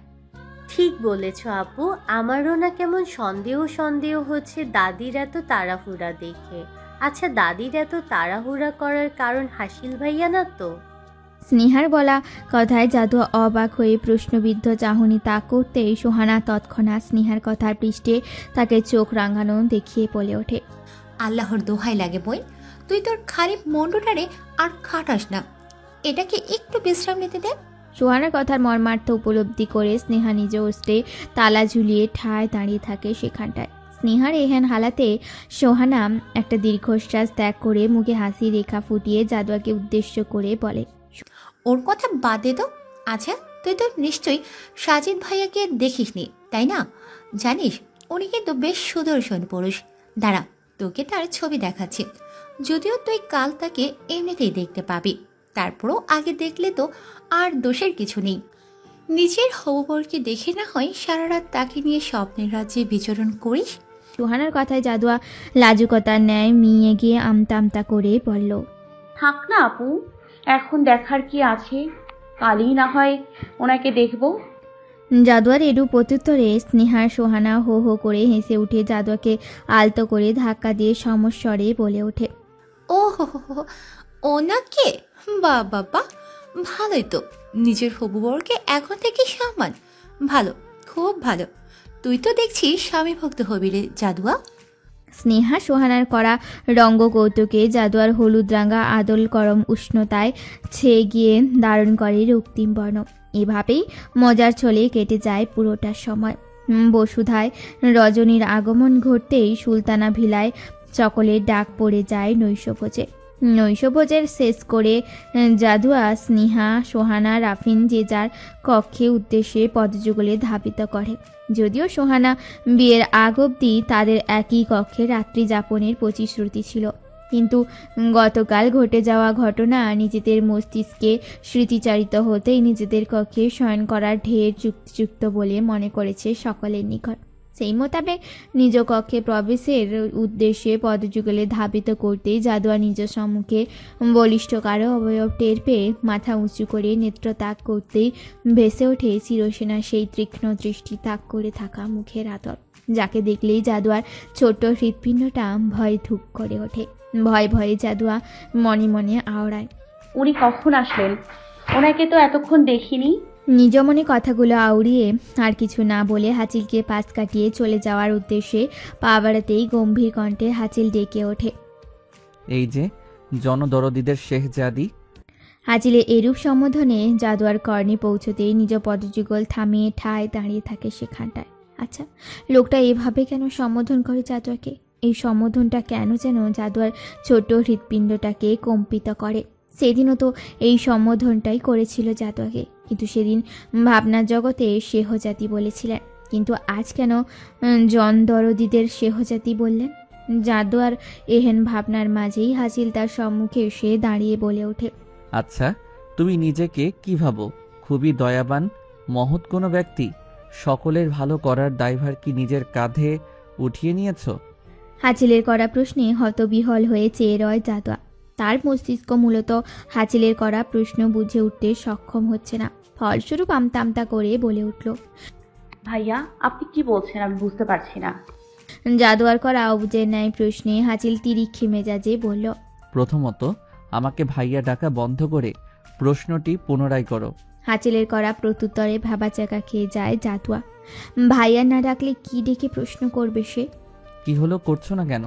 S2: ঠিক বলেছ আপু, আমারও না কেমন সন্দেহ সন্দেহ হচ্ছে দাদির এত তাড়াহুড়া দেখে। আচ্ছা, দাদির এত তাড়াহুড়া করার কারণ হাসিল ভাইয়া না তো?
S3: স্নেহার বলা কথায় জাদু অবাক হয়ে প্রশ্নবিদ্ধ চাহনি তাক করতেই সোহানা তৎক্ষণাৎ স্নেহার কথার পৃষ্ঠে তাকে চোখ রাঙানো দেখিয়ে বলে ওঠে,
S12: আল্লাহর দোহাই লাগে বই, তুই তোর খারিপ মন্ডটারে আর খাটাস না, এটাকে একটু বিশ্রাম নিতে দে।
S3: সোহানার কথার মর্মার্থ উপলব্ধি করে স্নেহা নিজ অস্ত্রে তালা ঝুলিয়ে ঠায় দাঁড়িয়ে থাকে সেখানটায়। স্নেহার এহেন হালাতে সোহানা একটা দীর্ঘশ্বাস ত্যাগ করে মুখে হাসি রেখা ফুটিয়ে জাদুয়াকে উদ্দেশ্য করে বলে,
S12: ওর কথা বাদ দে তো। আচ্ছা, তুই তো নিশ্চয়ই সাজিদ ভাইয়াকে দেখিসনি, তাই না? জানিস উনি কিন্তু বেশ সুদর্শন পুরুষ। দাঁড়া, তোকে তার ছবি দেখাচ্ছি, যদিও তুই কাল তাকে এমনিতেই দেখতে পাবি। তারপরও আগে দেখলে তো আর দোষের কিছু নেই। নিজের হবুবরকে দেখে না হয় সারা রাত তাকে নিয়ে স্বপ্নের রাজ্যে বিচরণ করিস।
S3: সোহানার কথায় জাদুয়া লাজুকতার ন্যায় মিয়ে গিয়ে আমতা আমতা করে বলল,
S4: থাক না আপু, এখন দেখার কি আছে, কালই না হয় ওনাকে দেখবো।
S3: জাদুয়ার এরূপ প্রত্যুত্তরে স্নেহার সোহানা হো হো করে হেসে উঠে জাদুয়াকে আলতো করে ধাক্কা দিয়ে সমস্বরে বলে ওঠে,
S12: ও হো হো হো, ওনাকে? বাবা, ভালোই তো, নিজের হবুবরকে এখন থেকে সম্মান। ভালো, খুব ভালো। তুই তো দেখছি স্বামী ভক্ত হবি রে জাদুয়া।
S3: স্নেহা সোহানার করা রঙ্গ কৌতুকে জাদুয়ার হলুদ রাঙা আদল করম উষ্ণতায় ছেয়ে গিয়ে ধারণ করে রক্তিম বর্ণ। এভাবেই মজার ছলে কেটে যায় পুরোটা সময়। বসুধায় রজনীর আগমন ঘটতেই সুলতানা ভিলায় সকলের ডাক পড়ে যায় নৈশভোজে। নৈশভোজের শেষ করে জাদুয়া স্নেহা সোহানা রাফিন যে যার কক্ষে উদ্দেশ্যে পদযুগলে ধাবিত করে। যদিও সোহানা বিয়ের আগ অবধি তাদের একই কক্ষে রাত্রি যাপনের প্রতিশ্রুতি ছিল, কিন্তু গতকাল ঘটে যাওয়া ঘটনা নিজেদের মস্তিষ্কে স্মৃতিচারিত হতেই নিজেদের কক্ষে শয়ন করার ঢের যুক্তিযুক্ত বলে মনে করেছে সকলের নিকট। সেই মোতাবেক নিজ কক্ষে প্রবেশের উদ্দেশ্যে পদযুগলে ধাবিত করতেই জাদুয়া নিজ সম্মুখে বলিষ্ঠ কারো অবয়ব টের পেয়ে মাথা উঁচু করে নেত্র তাক করতেই ভেসে ওঠে চিরসেনা সেই তীক্ষ্ণ দৃষ্টি তাক করে থাকা মুখের আদর, যাকে দেখলেই জাদুয়ার ছোট্ট হৃৎপিণ্ডটা ভয় ধুক করে ওঠে। ভয়ে ভয়ে জাদুয়া মনে মনে আওড়ায়,
S4: উনি কখন আসলেন? ওনাকে তো এতক্ষণ দেখিনি।
S3: নিজ মনে কথাগুলো আউড়িয়ে আর কিছু না বলে হাঁচিলকে পাশ কাটিয়ে চলে যাওয়ার উদ্দেশ্যে পা বাড়াতেই গম্ভীর কণ্ঠে হাঁচিল ডেকে ওঠে,
S5: এই যে জনদরদীদের শেহজাদি।
S3: হাঁচিলে এরূপ সম্বোধনে জাদুয়ার কর্ণে পৌঁছতেই নিজ পদযুগল থামিয়ে ঠায় দাঁড়িয়ে থাকে সেখানটায়। আচ্ছা, লোকটা এভাবে কেন সম্বোধন করে জাদুয়াকে? এই সম্বোধনটা কেন যেন জাদুয়ার ছোট্ট হৃৎপিণ্ডটাকে কম্পিত করে। সেদিনও তো এই সম্বোধনটাই করেছিল জাদুয়াকে, কিন্তু সেদিন ভাবনার জগতে শেহজাতি বলেছিলেন, কিন্তু আজ কেন জনদরদীদের শেহজাতি বললেন? জাদুয়ার এহেন ভাবনার মাঝেই হাসিল তার সম্মুখে এসে দাঁড়িয়ে বলে ওঠে,
S5: আচ্ছা, তুমি নিজেকে কি ভাবো? খুবই দয়াবান, মহৎ কোনো ব্যক্তি? সকলের ভালো করার দায়ভার কি নিজের কাঁধে উঠিয়ে নিয়েছ?
S3: হাঁচিলের করা প্রশ্নে হতবিহল হয়ে চেয়ে রয় জাদুয়া। তার মস্তিষ্ক মূলত হাঁচিলের করা প্রশ্ন বুঝে উঠতে সক্ষম হচ্ছে না। ফলস্বরূপ আমতা আমতা করে বলে উঠল,
S4: ভাইয়া, আপনি কি বলছেন আমি বুঝতে পারছি না।
S3: জাদুয়ার করা অবুজের ন্যায় প্রশ্নে হাঁচিল তিরিক্ষি মেজাজে বলল,
S5: প্রথমত আমাকে ভাইয়া ডাকা বন্ধ করে প্রশ্নটি পুনরায় করো।
S3: হাঁচিলের করা প্রত্যুত্তরে ভাবাচাকা খেয়ে যায় জাদুয়া। ভাইয়া না ডাকলে কি ডেকে প্রশ্ন করবে সে?
S5: কি হলো, করছো না কেন?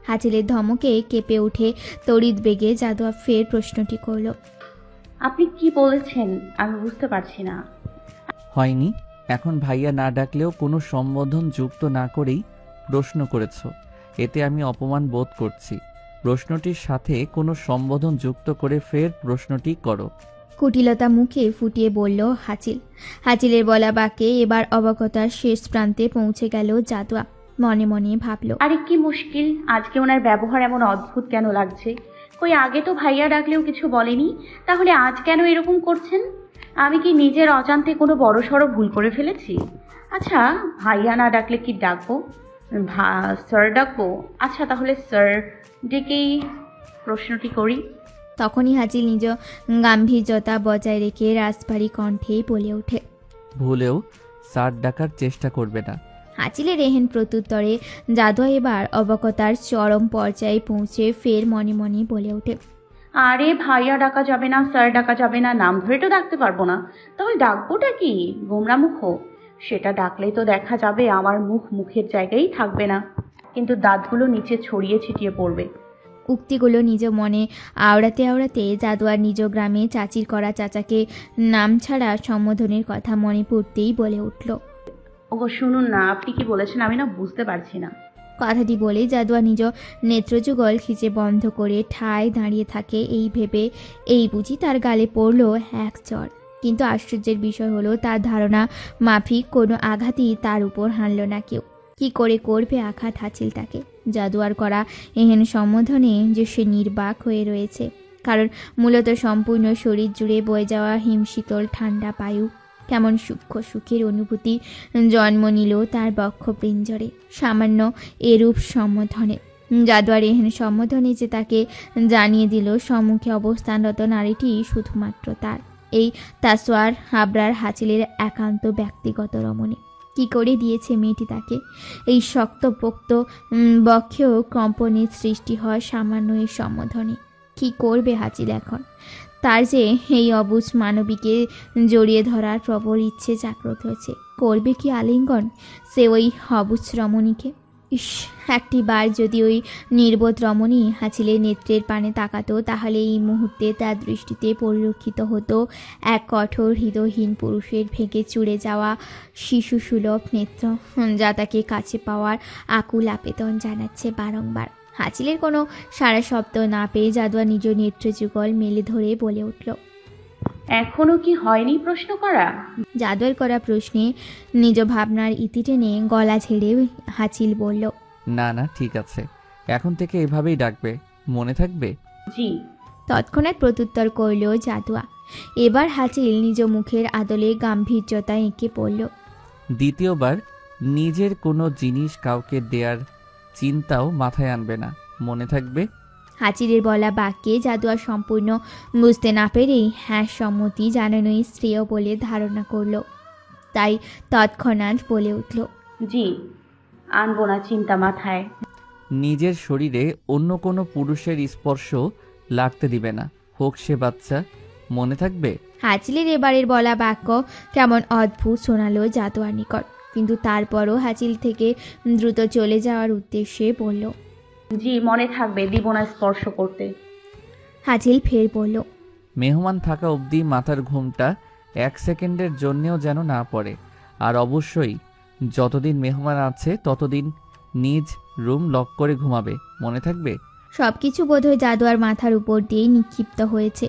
S3: হাঁচিলের ধমকে কেঁপে উঠে তড়িৎ বেগে জাদুয়া ফের প্রশ্নটি করল,
S4: আপনি কি বলেছেন আমি বুঝতে পারছি না।
S5: হয়নি? এখন ভাইয়া না ডাকলেও কোনো সম্বোধন যুক্ত না করেই প্রশ্ন করেছ, এতে আমি অপমান বোধ করছি। প্রশ্নটির সাথে কোনো সম্বোধন যুক্ত করে ফের প্রশ্নটি করো।
S3: কুটিলতা মুখে ফুটিয়ে বলল হাঁচিল। হাঁচিলের বলা বাক্যে এবার অবগতার শেষ প্রান্তে পৌঁছে গেল জাদুয়া। মনে মনে ভাবল,
S4: আরে কি মুশকিল, আজকে ওনার ব্যবহার এমন অদ্ভুত কেন লাগছে? কই আগে তো ভাইয়া ডাকলেও কিছু বলেনি, তাহলে আজ কেন এরকম করছেন? আমি কি নিজের অজান্তে কোনো বড়সড় ভুল করে ফেলেছি? আচ্ছা, ভাইয়া না ডাকলে কি ডাকবো? স্যার ডাকবো? আচ্ছা, তাহলে স্যার ডেকেই প্রশ্নটি করি।
S3: তখনই হাঁচিল নিজ গাম্ভীর্যতা বজায় রেখে রাজবাড়ি কণ্ঠেই বলে ওঠে,
S5: ভুলেও স্যার ডাকার চেষ্টা করবে না।
S3: হাঁচিলের এহেন প্রত্যুত্তরে জাদুয়া এবার অবকতার চরম পর্যায়ে পৌঁছে ফের মনে মনে বলে ওঠে,
S4: আরে ভাইয়া ডাকা যাবে না, স্যার ডাকা যাবে না, নাম ধরে তো ডাকতে পারবো না, তাহলে ডাকবোটা কি? গোমরা মুখ। সেটা ডাকলেই তো দেখা যাবে আমার মুখের জায়গায় থাকবে না, কিন্তু দাঁতগুলো নিচে ছড়িয়ে ছিটিয়ে পড়বে।
S3: উক্তিগুলো নিজ মনে আওড়াতে আওড়াতে জাদুয়ার নিজ গ্রামে চাচির করা চাচাকে নাম ছাড়া সম্বোধনের কথা মনে পড়তেই বলে উঠল,
S4: ওগো শুনুন না, আপনি কি বলেছেন আমি না বুঝতে পারছি না।
S3: কথাটি বলে জাদুয়া নিজ নেত্রযুগল খিচে বন্ধ করে ঠায় দাঁড়িয়ে থাকে। এই ভেবে এই বুঝি তার গালে পড়ল এক চড়। কিন্তু আশ্চর্যের বিষয় হলো তার ধারণা মাফিক কোনো আঘাতই তার উপর হানল না কেউ। কি করে করবে আঘাত হাঁচিল তাকে? জাদুয়ার করা এহেন সম্বোধনে যে সে নির্বাক হয়ে রয়েছে, কারণ মূলত সম্পূর্ণ শরীর জুড়ে বয়ে যাওয়া হিমশীতল ঠান্ডা বায়ু কেমন সূক্ষ্ম সুখের অনুভূতি জন্ম নিল তার বক্ষ পিঞ্জরে সামান্য এরূপ সম্বোধনে। জাদুয়ার এহেন সম্বোধনে যে তাকে জানিয়ে দিল সম্মুখে অবস্থানরত নারীটি শুধুমাত্র তার, এই তাসোয়ার হাবরার হাঁচিলের একান্ত ব্যক্তিগত রমণী। কি করে দিয়েছে মেয়েটি তাকে? এই শক্তপোক্ত বক্ষেও কম্পনের সৃষ্টি হয় সামান্য এই সম্বোধনে। কি করবে হাঁচিল এখন? তার যে এই অবুঝ মানবীকে জড়িয়ে ধরার প্রবল ইচ্ছে জাগ্রত হয়েছে। করবে কি আলিঙ্গন সে ওই অবুঝ রমণীকে? ইস, একটি বার যদি ওই নির্বোধ রমণী হাঁচিলের নেত্রের পানে তাকাতো, তাহলে এই মুহূর্তে তার দৃষ্টিতে পরিলক্ষিত হতো এক কঠোর হৃদয়হীন পুরুষের ভেঙে চুড়ে যাওয়া শিশু সুলভ নেত্র, যা তাকে কাছে পাওয়ার আকুল আবেদন জানাচ্ছে বারংবার। হাঁচিলের কোনো সারা শব্দ না পেয়ে জাদুয়া নিজ নেত্রযুগল মেলে ধরে বলে উঠল,
S4: এখনো কি হয়নি প্রশ্ন করা?
S3: জাদুয়ার করা প্রশ্নে নিজ ভাবনার ইতি টেনে গলা ঝেড়ে হাঁচিল বলল,
S5: না না ঠিক আছে, এখন থেকে এভাবেই ডাকবে, মনে থাকবে?
S4: জি।
S3: তৎক্ষণাৎ প্রত্যুত্তর করল জাদুয়া। এবার হাঁচিল নিজ মুখের আদলে গাম্ভীর্যতা এঁকে পড়ল।
S5: দ্বিতীয়বার নিজের কোনো জিনিস কাউকে দেয়ার চিন্তাও মাথায় আনবে না, মনে থাকবে?
S3: হাঁচিলের বলা বাক্যে জাদুয়া সম্পূর্ণ বুঝতে না পেরেই হ্যাঁ সম্মতি জানানোই শ্রেয় বলে ধারণা করল। তাই তৎক্ষণাৎ বলে উঠল,
S4: জি, আনবো না চিন্তা মাথায়।
S5: নিজের শরীরে অন্য কোনো পুরুষের স্পর্শ লাগতে দিবে না, হোক সে বাচ্চা, মনে থাকবে?
S3: হাঁচিলের এবারের বলা বাক্য কেমন অদ্ভুত শোনালো জাদুয়ার নিকট, কিন্তু তারপরও হাঁচিল থেকে দ্রুত চলে যাওয়ার উদ্দেশ্যে বলল,
S4: জি মনে থাকবে, দিব না স্পর্শ করতে।
S3: হাঁচিল ফের বলল,
S5: মেহমান থাকা অবধি মাথার ঘুমটা 1 সেকেন্ডের জন্যেও যেন না পড়ে, আর অবশ্যই যতদিন মেহমান আছে ততদিন নিজ রুম লক করে ঘুমাবে, মনে থাকবে?
S3: সবকিছু বোধহয় জাদুয়ার মাথার উপর দিয়েই নিক্ষিপ্ত হয়েছে,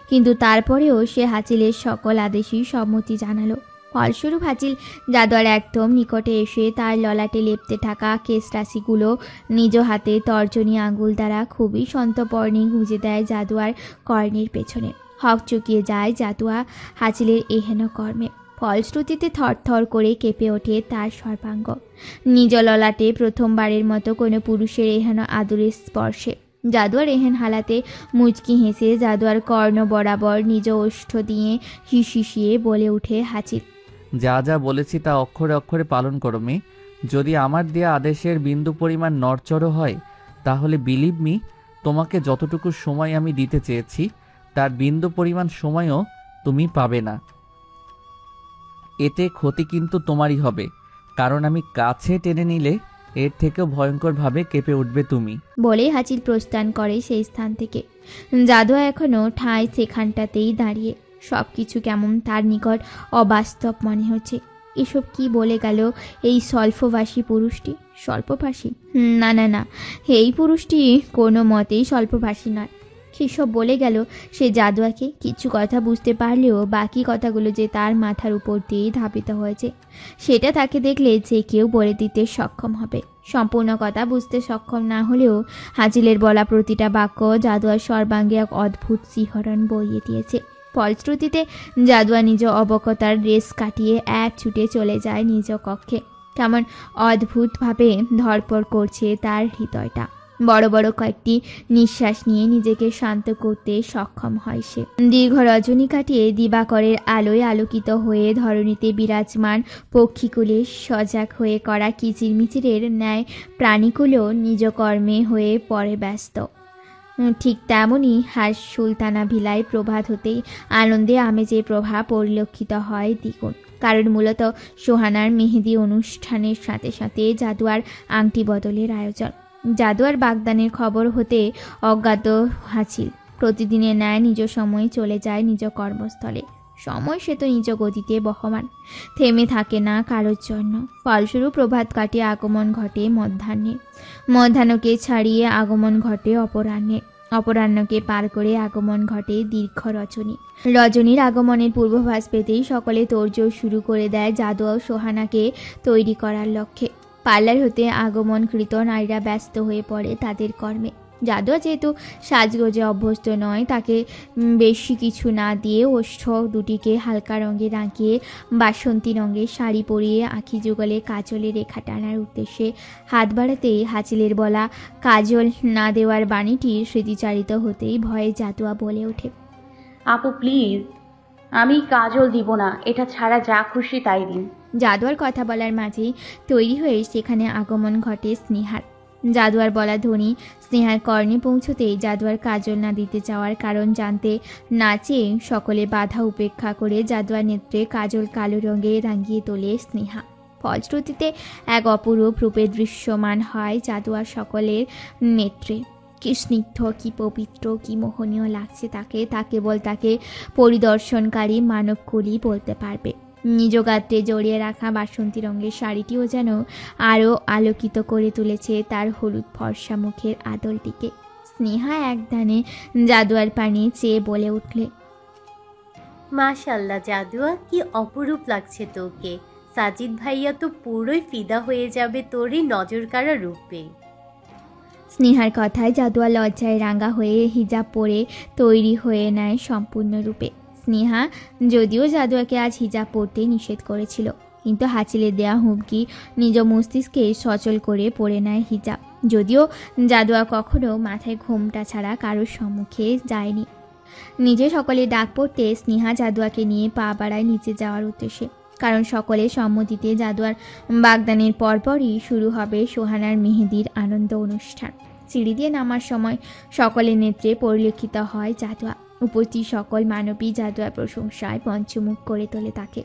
S3: কিন্তু তারপরেও সে হাঁচিলের সকল আদেশই সম্মতি জানালো। ফলস্বরূপ হাঁচিল জাদুয়ার একদম নিকটে এসে তার ললাটে লেপ্তে থাকা কেশ রাশিগুলো নিজ হাতে তর্জনী আঙুল দ্বারা খুবই সন্তপর্ণে গুঁজে দেয় জাদুয়ার কর্ণের পেছনে। হক চুকিয়ে যায় জাদুয়া হাঁচিলের এহেন কর্মে। ফলশ্রুতিতে থরথর করে কেঁপে ওঠে তার সর্বাঙ্গ। নিজ ললাটে প্রথমবারের মতো কোনো পুরুষের এহেন আদরের স্পর্শে জাদুয়ার এহেন হালাতে মুচকি হেসে জাদুয়ার কর্ণ বরাবর নিজ ওষ্ঠ দিয়ে হিসিয়ে বলে উঠে হাঁচিল,
S5: যা যা বলেছি তা অক্ষরে অক্ষরে পালন করো মেয়ে। যদি আমার দেয়া আদেশের বিন্দু পরিমাণ নড়চড় হয়, তাহলে বিলিভ মি, তোমাকে যতটুকু সময় আমি দিতে চেয়েছি তার বিন্দু পরিমাণ সময়ও তুমি পাবে না। এতে ক্ষতি কিন্তু তোমারই হবে, কারণ আমি কাছে টেনে নিলে এর থেকেও ভয়ঙ্করভাবে কেঁপে উঠবে তুমি।
S3: বলে হাঁচিল প্রস্থান করে সেই স্থান থেকে। জাদুয়া এখনও ঠাঁই সেখানটাতেই দাঁড়িয়ে। সব কিছু কেমন তার নিকট অবাস্তব মনে হচ্ছে। এসব কি বলে গেল এই স্বল্পভাষী পুরুষটি? স্বল্পভাষী? না না না, এই পুরুষটি কোনো মতেই স্বল্পভাষী নয়। সেসব বলে গেল সে জাদুয়াকে। কিছু কথা বুঝতে পারলেও বাকি কথাগুলো যে তার মাথার উপর দিয়েই ধাবিত হয়েছে, সেটা তাকে দেখলে যে কেউ বলে দিতে সক্ষম হবে। সম্পূর্ণ কথা বুঝতে সক্ষম না হলেও হাঁচিলের বলা প্রতিটা বাক্য জাদুয়ার সর্বাঙ্গে এক অদ্ভুত শিহরণ বইয়ে দিয়েছে। ফলশ্রুতিতে জাদুয়া নিজ অবকতার রেস কাটিয়ে এক ছুটে চলে যায় নিজ কক্ষে। কেমন অদ্ভুতভাবে ধরপড় করছে তার হৃদয়টা। বড় বড় কয়েকটি নিঃশ্বাস নিয়ে নিজেকে শান্ত করতে সক্ষম হয় সে। দীর্ঘ রজনী কাটিয়ে দিবাকরের আলোয় আলোকিত হয়ে ধরণীতে বিরাজমান পক্ষীকুলে সজাগ হয়ে করা কিচিরমিচিরের ন্যায় প্রাণীকুলো নিজ কর্মে হয়ে পড়ে ব্যস্ত। ঠিক তেমনই হাস সুলতানা ভিলায় প্রভাত হতেই আনন্দে আমেজে প্রভাব পরিলক্ষিত হয় দ্বিগুণ। কারণ মূলত সোহানার মেহেদি অনুষ্ঠানের সাথে সাথে জাদুয়ার আংটি বদলের আয়োজন। জাদুয়ার বাগদানের খবর হতে অজ্ঞাত হাসিল প্রতিদিনের ন্যায় নিজ সময়ে চলে যায় নিজ কর্মস্থলে। সময় সে তো নিজ গতিতে বহমান, থেমে থাকে না কারোর জন্য। ফলস্বরূপ প্রভাত কাটিয়ে আগমন ঘটে মধ্যাহ্নে, মধ্যাহ্নকে ছাড়িয়ে আগমন ঘটে অপরাহ্নে, অপরাহ্নকে পার করে আগমন ঘটে দীর্ঘ রজনী। রজনীর আগমনের পূর্বাভাস পেতেই সকলে তোড়জোড় শুরু করে দেয় জাদুয়া ও সোহানাকে তৈরি করার লক্ষ্যে। পার্লার হতে আগমনকৃত নারীরা ব্যস্ত হয়ে পড়ে তাদের কর্মে। জাদুয়া যেহেতু সাজগোজে অভ্যস্ত নয়, তাকে বেশি কিছু না দিয়ে ওষ্ঠ দুটিকে হালকা রঙে রাঙিয়ে বাসন্তী রঙের শাড়ি পরিয়ে আঁখি যুগলে কাজলে রেখা টানার উদ্দেশ্যে হাত বাড়াতেই হাচিলের বলা কাজল না দেওয়ার বাণীটির স্মৃতিচারিত হতেই ভয়ে জাদুয়া বলে ওঠে,
S4: আপু প্লিজ, আমি কাজল দিব না, এটা ছাড়া যা খুশি তাই দিন।
S3: জাদুয়ার কথা বলার মাঝেই তৈরি হয়ে সেখানে আগমন ঘটে স্নেহার। জাদুয়ার বলা ধ্বনি স্নেহার কর্ণে পৌঁছতেই জাদুয়ার কাজল না দিতে চাওয়ার কারণ জানতে না চেয়ে সকলে বাধা উপেক্ষা করে জাদুয়ার নেত্রে কাজল কালো রঙে রাঙিয়ে তোলে স্নেহা। ফলশ্রুতিতে এক অপরূপ রূপে দৃশ্যমান হয় জাদুয়ার সকলের নেত্রে। কি স্নিগ্ধ, কি পবিত্র, কি মোহনীয় লাগছে তাকে, তা কেবল তাকে পরিদর্শনকারী মানবকুলই বলতে পারবে। নিজ গাত্রে জড়িয়ে রাখা বাসন্তী রঙের শাড়িটিও যেন আরও আলোকিত করে তুলেছে তার হলুদ ফর্সা মুখের আদলটিকে। স্নেহা একধানে জাদুয়ার পানে চেয়ে বলে উঠলে,
S2: মাশাল্লাহ জাদুয়া, কি অপরূপ লাগছে তোকে। সাজিদ ভাইয়া তো পুরোই ফিদা হয়ে যাবে তোরই নজর কাড়া রূপে।
S3: স্নেহার কথায় জাদুয়া লজ্জায় রাঙা হয়ে হিজাব পরে তৈরি হয়ে নেয় সম্পূর্ণরূপে। স্নেহা যদিও জাদুয়াকে আজ হিজাব পরতে নিষেধ করেছিল, কিন্তু হাচিলের দেয়া হুমকি নিজ মস্তিষ্কে সচল করে পরে নেয় হিজাব। যদিও জাদুয়া কখনো মাথায় ঘোমটা ছাড়া কারোর সম্মুখে যায়নি। নিজে সকলে ডাক পড়তে স্নেহা জাদুয়াকে নিয়ে পা বাড়ায় নিচে যাওয়ার উদ্দেশ্যে। কারণ সকলের সম্মতিতে জাদুয়ার বাগদানের পরপরই শুরু হবে সোহানার মেহেদির আনন্দ অনুষ্ঠান। সিঁড়ি দিয়ে নামার সময় সকলের নেত্রে পরিলক্ষিত হয় জাদুয়া। উপস্থিত সকল মানবী জাদুয়ার প্রশংসায় পঞ্চমুখ করে তোলে তাকে।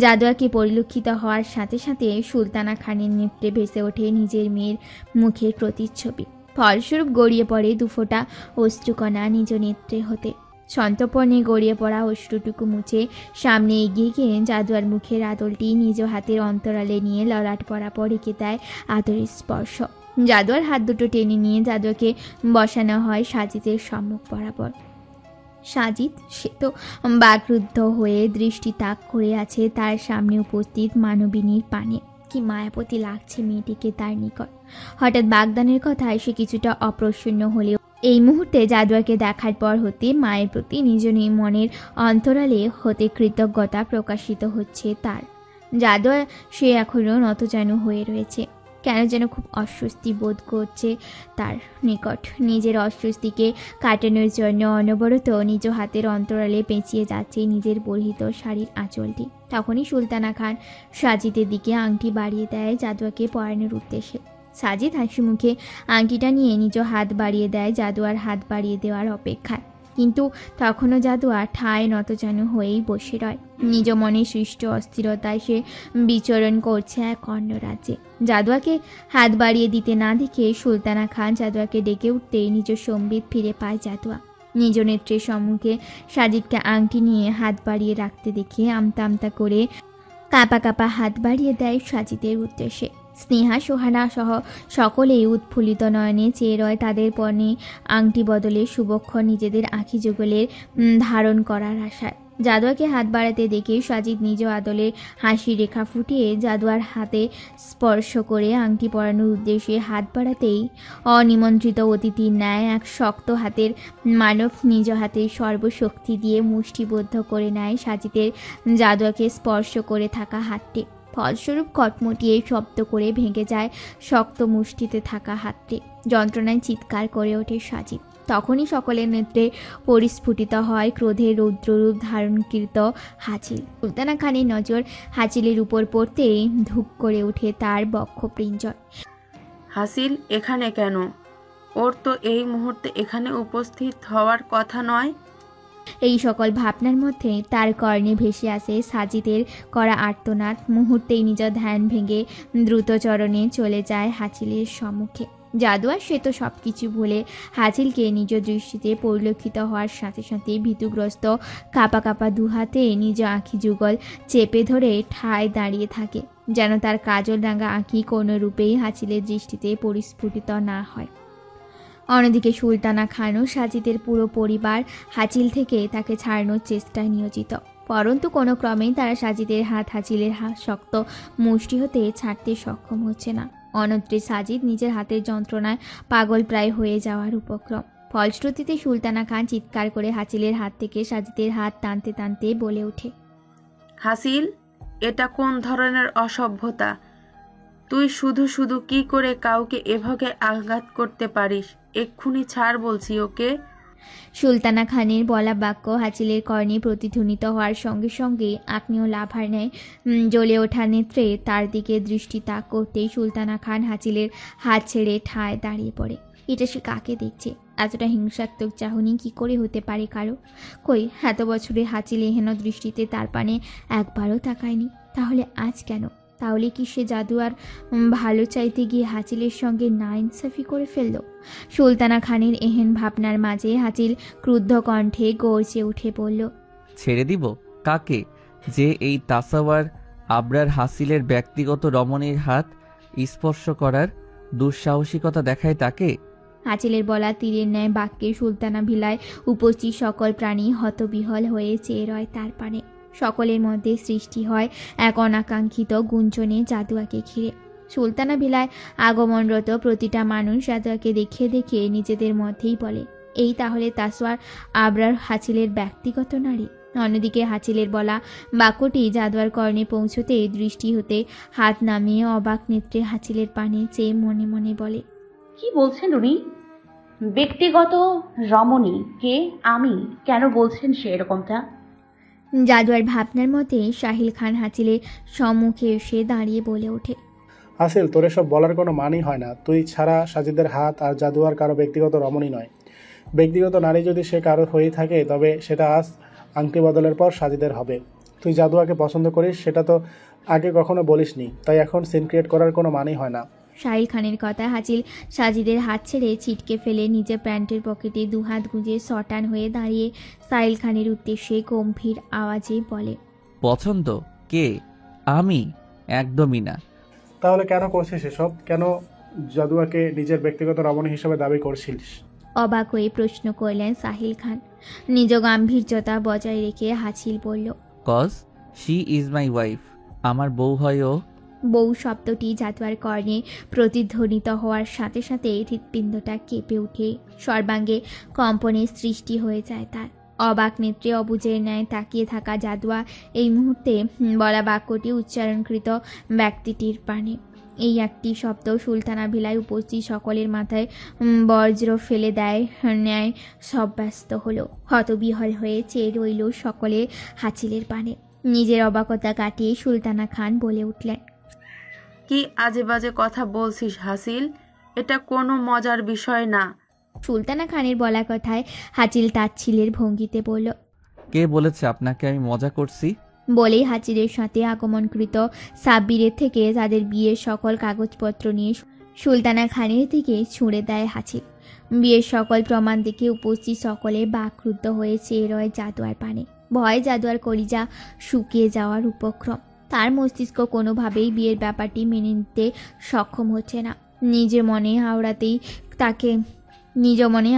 S3: জাদুয়াকে পরিলক্ষিত হওয়ার সাথে সাথে সুলতানা খানের নেত্রে ভেসে ওঠে নিজের মেয়ের মুখের প্রতিচ্ছবি। ফলস্বরূপ গড়িয়ে পড়ে দুফোঁটা অশ্রুকণা নিজ নেত্রে হতে। সন্তর্পণে গড়িয়ে পড়া অশ্রুটুকু মুছে সামনে এগিয়ে গিয়ে জাদুয়ার মুখের আদলটি নিজ হাতের অন্তরালে নিয়ে ললাট বরাবর রেখে দেয় আদরের স্পর্শ। জাদুয়ার হাত দুটো টেনে নিয়ে জাদুয়াকে বসানো হয় সাজিদের সম্মুখ বরাবর। সাজিদ সে তো বাকরুদ্ধ হয়ে দৃষ্টি তাক করে আছে তার সামনে উপস্থিত মানবিনীর পানে। কি মায়াবতী লাগছে মেয়েটিকে তার নিকট। হঠাৎ বাগদানের কথায় সে কিছুটা অপ্রসন্ন হলেও এই মুহূর্তে জাদুয়াকে দেখার পর হতে মায়ের প্রতি নিজ মনের অন্তরালে হতে কৃতজ্ঞতা প্রকাশিত হচ্ছে তার। জাদুয়া সে এখনও নতজানু হয়ে রয়েছে, কেন যেন খুব অস্বস্তি বোধ করছে তার নিকট। নিজের অস্বস্তিকে কাটানোর জন্য অনবরত নিজ হাতের অন্তরালে পেঁচিয়ে যাচ্ছে নিজের পরিহিত শাড়ির আঁচলটি। তখনই সুলতানা খান সাজিদের দিকে আংটি বাড়িয়ে দেয় জাদুয়াকে পরানোর উদ্দেশ্যে। সাজিদ হাসি মুখে আংটিটা নিয়ে নিজ হাত বাড়িয়ে দেয় জাদুয়ার হাত বাড়িয়ে দেওয়ার অপেক্ষায়, কিন্তু তখনও জাদুয়া ঠায় নতজানু হয়েই বসে রয়। নিজ মনে সৃষ্ট অস্থিরতায় সে বিচরণ করছে এক অন্য রাজ্যে। জাদুয়াকে হাত বাড়িয়ে দিতে না দেখে সুলতানা খান জাদুয়াকে ডেকে উঠতেই নিজ সম্বিত ফিরে পায় জাদুয়া। নিজ নেত্রের সম্মুখে সাজিদকে আংটি নিয়ে হাত বাড়িয়ে রাখতে দেখে আমতা আমতা করে কাঁপা কাঁপা হাত বাড়িয়ে দেয় সাজিদের উদ্দেশ্যে। স্নেহা সোহানা সহ সকলেই উৎফুল্লিত নয়নে চেয়ে রয় তাদের পণে আংটি বদলে শুভক্ষণ নিজেদের আঁখি যুগলের ধারণ করার আশায়। জাদুয়াকে হাত বাড়াতে দেখে সাজিদ নিজ আদলে হাসি রেখা ফুটিয়ে জাদুয়ার হাতে স্পর্শ করে আংটি পরানোর উদ্দেশ্যে হাত বাড়াতেই অনিমন্ত্রিত অতিথির ন্যায় এক শক্ত হাতের মানব নিজ হাতে সর্বশক্তি দিয়ে মুষ্টিবদ্ধ করে নেয় সাজিদের জাদুয়াকে স্পর্শ করে থাকা হাতটি। ফলস্বরূপ কটমটিয়ে শব্দ করে ভেঙে যায় শক্ত মুষ্টিতে থাকা হাতটি। যন্ত্রণায় চিৎকার করে ওঠে সাজিদ। তখনই সকলের নেত্রে পরিস্ফুটিত হয় ক্রোধের রৌদ্ররূপ ধারণকৃত হাচিল। সুলতানা খানের নজর হাচিলের উপর পড়তেই ধুক করে উঠে তার বক্ষপিঞ্জর।
S10: হাসিল এখানে কেন? ওর তো এই মুহূর্তে এখানে উপস্থিত হওয়ার কথা নয়।
S3: এই সকল ভাবনার মধ্যে তার কর্ণে ভেসে আসে সাজিদের করা আর্তনাদ। মুহূর্তেই নিজ ধ্যান ভেঙে দ্রুত চরণে চলে যায় হাচিলের সম্মুখে। জাদুয়ার সে তো সব কিছু ভুলে হাচিলকে নিজ দৃষ্টিতে পরিলক্ষিত হওয়ার সাথে সাথে ভীতুগ্রস্ত কাঁপা কাঁপা দুহাতে নিজ আঁখি যুগল চেপে ধরে ঠায় দাঁড়িয়ে থাকে, যেন তার কাজল রাঙা আঁখি কোনো রূপেই হাচিলের দৃষ্টিতে পরিস্ফুটিত না হয়। অন্যদিকে সুলতানা খানও সাজিদের পুরো পরিবার হাচিল থেকে তাকে ছাড়ানোর চেষ্টায় নিয়োজিত, পরন্তু কোনো ক্রমেই তারা সাজিদের হাত হাচিলের হাত শক্ত মুষ্টি হতে ছাড়তে সক্ষম হচ্ছে না। অন্যত্রে সাজিদ নিজের হাতের যন্ত্রণায় পাগল প্রায় হয়ে যাওয়ার উপক্রম। ফলশ্রুতিতে সুলতানা খান চিৎকার করে হাচিলের হাত থেকে সাজিদের হাত টানতে টানতে বলে ওঠে,
S10: হাসিল, এটা কোন ধরনের অসভ্যতা? তুই শুধু শুধু কি করে কাউকে এভাবে আঘাত করতে পারিস? এক্ষুনি ছাড় বলছি ওকে।
S3: সুলতানা খানের বলা বাক্য হাচিলের কর্ণে প্রতিধ্বনিত হওয়ার সঙ্গে সঙ্গে আগ্নেয় লাভার ন্যায় জ্বলে ওঠা নেত্রে তার দিকে দৃষ্টি তাক করতেই সুলতানা খান হাচিলের হাত ছেড়ে ঠায় দাঁড়িয়ে পড়ে। এটা সে কাকে দেখছে? এতটা হিংসাত্মক চাহনি কি করে হতে পারে কারো? কই, এত বছরে হাচিল এহেন দৃষ্টিতে তার পানে একবারও তাকায়নি। তাহলে আজ কেন? তাহলে কি সে জাদুয়ার ভালো চাইতে গিয়ে হাচিলের সঙ্গে নাইনসাফি করে ফেলল? সুলতানা খানের এহেন ভাবনার মাঝে হাচিল ক্রুদ্ধ কণ্ঠে গর্জে উঠে বলল,
S5: ছেড়ে দিব? কাকে? যে এই তাসাওয়ার আবরার হাসিলের ব্যক্তিগত রমণীর হাত স্পর্শ করার দুঃসাহসিকতা দেখায় তাকে?
S3: হাচিলের বলা তীরের ন্যায় বাক্যে সুলতানা ভিলায় উপস্থিত সকল প্রাণী হতবিহল হয়ে চেয়ে রয় তার পানে। সকলের মধ্যে সৃষ্টি হয় এক অনাকাঙ্ক্ষিত গুঞ্জনে জাদুয়াকে ঘিরে। সুলতানা ভিলায় আগমনরত প্রতিটা মানুষ জাদুয়াকে দেখে দেখে নিজেদের মধ্যেই বলে, এই তাহলে তাসওয়ার আবরার হাচিলের ব্যক্তিগত নারী। অন্যদিকে হাচিলের বলা বাক্যটি জাদুয়ার কর্ণে পৌঁছতে দৃষ্টি হতে হাত নামিয়ে অবাক নেত্রে হাচিলের পানে চেয়ে মনে মনে বলে,
S4: কি বলছেন উনি? ব্যক্তিগত রমণী কে? আমি? কেন বলছেন সে এরকমটা?
S3: জাদুয়ার ভাবনার মধ্যে সাহিল খান হাচিলের সম্মুখে এসে দাঁড়িয়ে বলে ওঠে,
S13: হাসিল, তোর এসব বলার কোনো মানই হয় না। তুই ছাড়া সাজিদের হাত আর জাদুয়ার কারো ব্যক্তিগত রমণী নয়। ব্যক্তিগত নারী যদি সে কারো হয়ে থাকে তবে সেটা আজ আংটি বদলের পর সাজিদের হবে। তুই জাদুয়াকে পছন্দ করিস সেটা তো আগে কখনো বলিসনি, তাই এখন সিন ক্রিয়েট করার কোনো মানই হয় না।
S3: সাহিল খানের কথা হাচিল সাজিদের হাত ছেড়ে ছিটকে ফেলে নিজের প্যান্টের পকেটে দুহাত গুঁজে সটান হয়ে দাঁড়িয়ে সাহিল খানের উদ্দেশ্যে গম্ভীর আওয়াজে বলে,
S5: পছন্দ? কে? আমি? একদমই না।
S13: তাহলে কেন করছিস এসব? কেন জাদুয়াকে নিজের ব্যক্তিগত রমণী হিসেবে দাবি করছিস?
S3: অবাক হয়ে প্রশ্ন করলেন সাহিল খান। নিজ গাম্ভীর্যতা বজায় রেখে হাচিল বলল,
S5: cause she is my wife. আমার বউ হয় ও।
S3: বউ শব্দটি জাদুয়ার কর্ণে প্রতিধ্বনিত হওয়ার সাথে সাথে হৃৎপিণ্ডটা কেঁপে উঠে সর্বাঙ্গে কম্পনের সৃষ্টি হয়ে যায় তার। অবাক নেত্রে অবুজের ন্যায় তাকিয়ে থাকা জাদুয়া এই মুহূর্তে বলা বাক্যটি উচ্চারণকৃত ব্যক্তিটির পানে। এই একটি শব্দ সুলতানা ভিলায় উপস্থিত সকলের মাথায় বজ্র ফেলে দেয় ন্যায় সব ব্যস্ত হলো। হতবিহল হয়ে চেয়ে রইল সকলে হাচিলের পানে। নিজের অবাকতা কাটিয়ে সুলতানা খান বলে উঠলেন,
S10: কি আজে বাজে কথা বলছিস হাসিল? এটা কোনো মজার বিষয় না।
S3: সুলতানা খানের বলা কথায় হাচিল তাচ্ছিলের ভঙ্গিতে বলল,
S5: কে বলেছে আপনাকে আমি মজা করছি?
S3: বলেই হাচিলের সাথে আগমনকৃত সাব্বিরের থেকে তাদের বিয়ের সকল কাগজপত্র নিয়ে সুলতানা খানের দিকে ছুঁড়ে দেয় হাচিল। বিয়ের সকল প্রমাণ দেখে উপস্থিত সকলে বাকরুদ্ধ হয়ে চেয়ে রয় জাদুয়ার পানে। ভয়ে জাদুয়ার কলিজা শুকিয়ে যাওয়ার উপক্রম। তার মস্তিষ্ক কোনোভাবেই বিয়ের ব্যাপারটি মেনে নিতে সক্ষম হচ্ছে না। নিজ মনে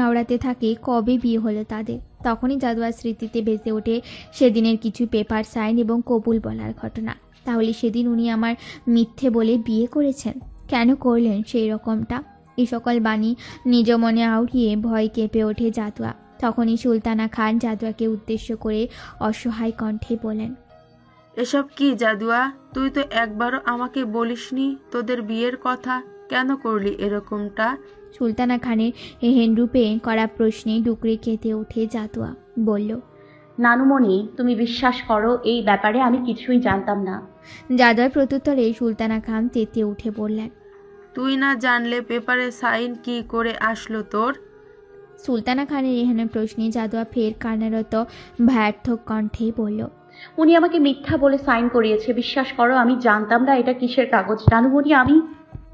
S3: আওড়াতে থাকে কবে বিয়ে হলো তাদের। তখনই জাদুয়ার স্মৃতিতে ভেসে ওঠে সেদিনের কিছু পেপার সাইন এবং কবুল বলার ঘটনা। তাহলে সেদিন উনি আমার মিথ্যে বলে বিয়ে করেছেন, কেন করলেন সেই রকমটা? এই সকল বাণী নিজ মনে আউড়িয়ে ভয় কেঁপে ওঠে জাদুয়া। তখনই সুলতানা খান জাদুয়াকে উদ্দেশ্য করে অসহায় কণ্ঠে বলেন,
S10: এসব কি জাদুয়া? তুই তো একবারও আমাকে বলিসনি তোদের বিয়ের কথা। কেন করলি এরকমটা?
S3: সুলতানা খানের এহেন রূপে করা প্রশ্নে ডুকরে কেঁদে উঠে জাদুয়া বলল,
S4: নানুমণি, তুমি বিশ্বাস করো, এই ব্যাপারে আমি কিছুই জানতাম না।
S3: জাদুয়ার প্রত্যুত্তরে সুলতানা খান তেতে উঠে বললেন,
S10: তুই না জানলে পেপারে সাইন কি করে আসলো তোর?
S3: সুলতানা খানের এহেন প্রশ্নে জাদুয়া ফের কান্নারত ব্যর্থ কণ্ঠে বলল,
S4: উনি আমাকে মিথ্যা বলে সাইন করিয়েছে। বিশ্বাস করো, আমি জানতাম না এটা কিসের কাগজ। নানুমণি, আমি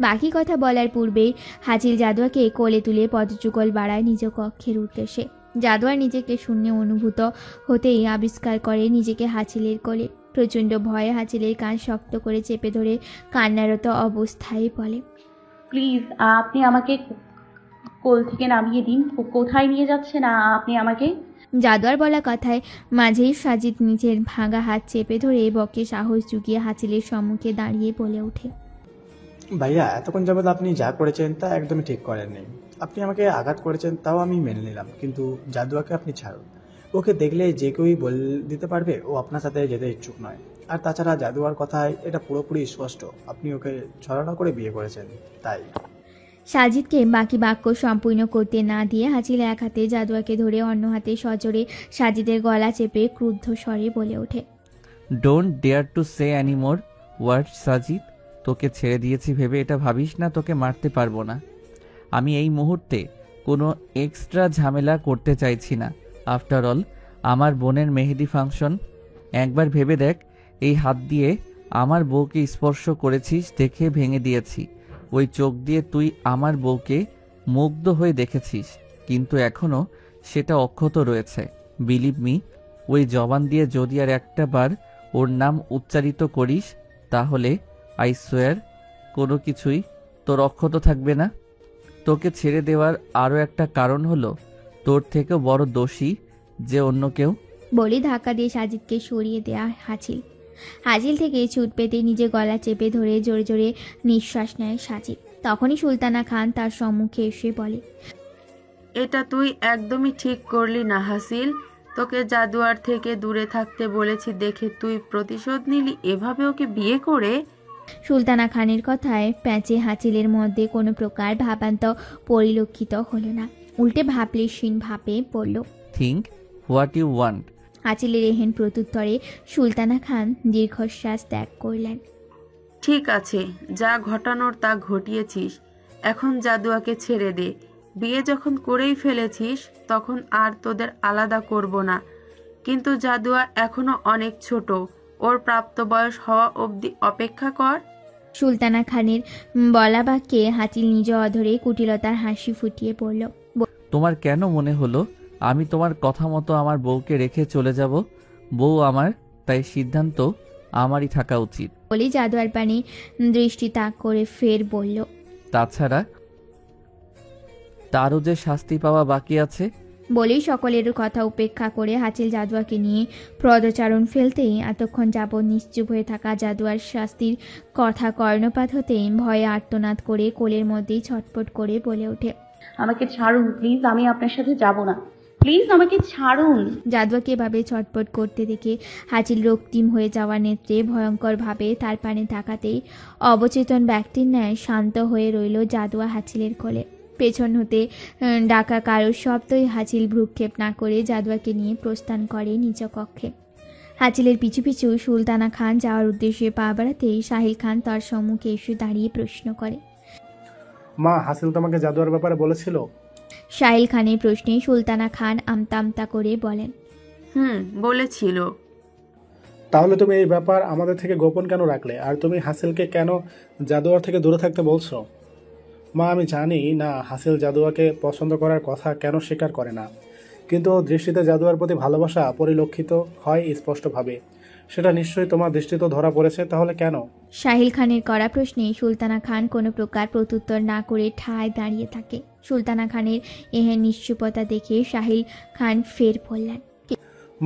S3: বাকি কথা বলার পূর্বেই হাজিল জাদুয়াকে কোলে তুলে পদযুগল বাড়ায় নিজ কক্ষের উদ্দেশ্যে। জাদুয়ার নিজেকে শূন্য অনুভূত হতেই আবিষ্কার করে নিজেকে হাজিলের কোলে। প্রচণ্ড ভয়ে হাজিলের কান শক্ত করে চেপে ধরে কান্নারত অবস্থায় বলে,
S4: প্লিজ আপনি আমাকে কোল থেকে নামিয়ে দিন। কোথায় নিয়ে যাচ্ছেন আপনি আমাকে?
S3: জাদুয়ার বলা কথায় মাঝেই সাজিদ নিজের ভাঙা হাত চেপে ধরে বকে সাহস জুগিয়ে হাজিলের সম্মুখে দাঁড়িয়ে বলে ওঠে,
S14: ভাইয়া, এতক্ষণ যাবৎ আপনি যা করেছেন তা একদমই ঠিক করেননি। আপনি আমাকে আঘাত করেছেন তাও আমি মেনে নিলাম, কিন্তু জাদুয়াকে আপনি ছাড়ুন। ওকে দেখলে যে কেউই বলে দিতে পারবে ও আপনার সাথে যেতে ইচ্ছুক নয়। আর তাছাড়া জাদুয়ার কথায় এটা পুরোপুরি স্পষ্ট, আপনি ওকে ছলনা করে বিয়ে করেছেন। তাই
S3: সাজিদকে বাকি বাক্য সম্পূর্ণ করতে না দিয়ে হাজিল এক হাতে জাদুয়াকে ধরে অন্য হাতে সজোরে সাজিদের গলা চেপে ক্রুদ্ধ স্বরে বলে ওঠে,
S5: don't dare to say anymore word Sajid. তোকে ছেড়ে দিয়েছি ভেবে এটা ভাবিস না তোকে মারতে পারবো না। আমি এই মুহূর্তে কোনো এক্সট্রা ঝামেলা করতে চাইছি না। আফটার অল আমার বোনের মেহেদি ফাংশন। একবার ভেবে দেখ, এই হাত দিয়ে আমার বউকে স্পর্শ করেছিস দেখে ভেঙে দিয়েছি। ওই চোখ দিয়ে তুই আমার বউকে মুগ্ধ হয়ে দেখেছিস, কিন্তু এখনও সেটা অক্ষত রয়েছে। বিলিভ মি, ওই জবান দিয়ে যদি আর একটা বার ওর নাম উচ্চারিত করিস তাহলে আই সোয়ার কোনো কিছুই তোর অক্ষত থাকবে না। তোকে ছেড়ে দেওয়ার আরও একটা কারণ হলো তোর থেকেও বড় দোষী যে অন্য কেউ।
S3: বলে ধাক্কা দিয়ে সাজিদকে সরিয়ে দেয়া হাজিল। হাজিল থেকে ছুট পেতে নিজে গলা চেপে ধরে জোরে জোরে নিঃশ্বাস নেয় সাজিদ। তখনই সুলতানা খান তার সম্মুখে এসে বলে,
S10: এটা তুই একদমই ঠিক করলি না হাসিল। তোকে জাদুয়ার থেকে দূরে থাকতে বলেছি দেখে তুই প্রতিশোধ নিলি এভাবে ওকে বিয়ে করে।
S3: সুলতানা খানের কথায় প্যাঁচে হাজিলের মধ্যে কোনো প্রকার ভাবান্ত পরিলক্ষিত হলো না, উল্টে ভাবলেশীন ভাবে বলল,
S5: থিঙ্ক হোয়াট ইউ ওয়ান্ট।
S3: হাজিলের এহেন প্রত্যুত্তরে সুলতানা খান দীর্ঘশ্বাস ত্যাগ করলেন।
S10: ঠিক আছে, যা ঘটানোর তা ঘটিয়েছিস, এখন জাদুয়াকে ছেড়ে দে। বিয়ে যখন করেই ফেলেছিস তখন আর তোদের আলাদা করব না। কিন্তু জাদুয়া এখনো অনেক ছোট, ওর প্রাপ্তবয়স হওয়া অবধি অপেক্ষা কর।
S3: সুলতানা খানের বলা বাক্যে হাজিল নিজ অধরে কুটিলতার হাসি ফুটিয়ে পড়ল।
S5: তোমার কেন মনে হলো আমি তোমার কথা মতো আমার বউকে রেখে চলে যাব? বউ আমার, তাই সিদ্ধান্ত আমারই থাকা উচিত।
S3: বলে জাদুয়ার পানে দৃষ্টি তাক করে ফের বলল,
S5: তাছাড়া তারও যে শাস্তি পাওয়া বাকি আছে।
S3: বলেই সকলের কথা উপেক্ষা করে হাজিল জাদুয়াকে নিয়ে পদচারণ ফেলতেই এতক্ষণ যাবৎ নিশ্চুপ হয়ে থাকা জাদুয়ার শাস্তির কথা কর্ণপাত হতেই ভয়ে আর্তনাদ করে কোলের মধ্যেই ছটপট করে বলে ওঠে,
S4: আমাকে ছাড়ুন প্লিজ, আমি আপনার সাথে যাব না। প্লিজ আমাকে ছাড়ুন।
S3: জাদুয়াকে এভাবে ছটপট করতে দেখে হাজিল রক্তিম হয়ে যাওয়া নেত্রে ভয়ঙ্করভাবে তার পানে তাকাতেই অবচেতন ব্যক্তির ন্যায় শান্ত হয়ে রইল জাদুয়া হাজিলের কোলে। পেছন হতে ডাকা কারোর শব্দই হাজিল ভ্রুক্ষেপ না করে জাদুয়াকে নিয়ে প্রস্থান করে নিজ কক্ষে। হাজিলের পিছু পিছু সুলতানা খান যাওয়ার উদ্দেশ্যে পা বাড়াতেই সাহিল খান তার সম্মুখে এসে দাঁড়িয়ে প্রশ্ন করে,
S13: মা, হাসিল তোমাকে জাদুয়ার ব্যাপারে বলেছিল?
S3: সাহিল খানের প্রশ্নে সুলতানা খান আমতা আমতা করে বলেন,
S10: বলেছিল।
S13: তাহলে তুমি এই ব্যাপার আমাদের থেকে গোপন কেন রাখলে? আর তুমি হাসিলকে কেন জাদুয়ার থেকে দূরে থাকতে বলছো? মা, আমি জানি না হাসিল জাদুয়াকে পছন্দ করার কথা কেন স্বীকার করে না, কিন্তু ওর দৃষ্টিতে জাদুয়ার প্রতি ভালোবাসা পরিলক্ষিত হয় স্পষ্টভাবে। সেটা নিশ্চয়ই তোমার দৃষ্টিতে ধরা পড়েছে, তাহলে কেন?
S3: সাহিল খানের করা প্রশ্নে সুলতানা খান কোনো প্রকার প্রত্যুত্তর না করে ঠায় দাঁড়িয়ে থাকে। সুলতানা খানের এহেন নিশ্চুপতা দেখে সাহিল খান ফের বললেন,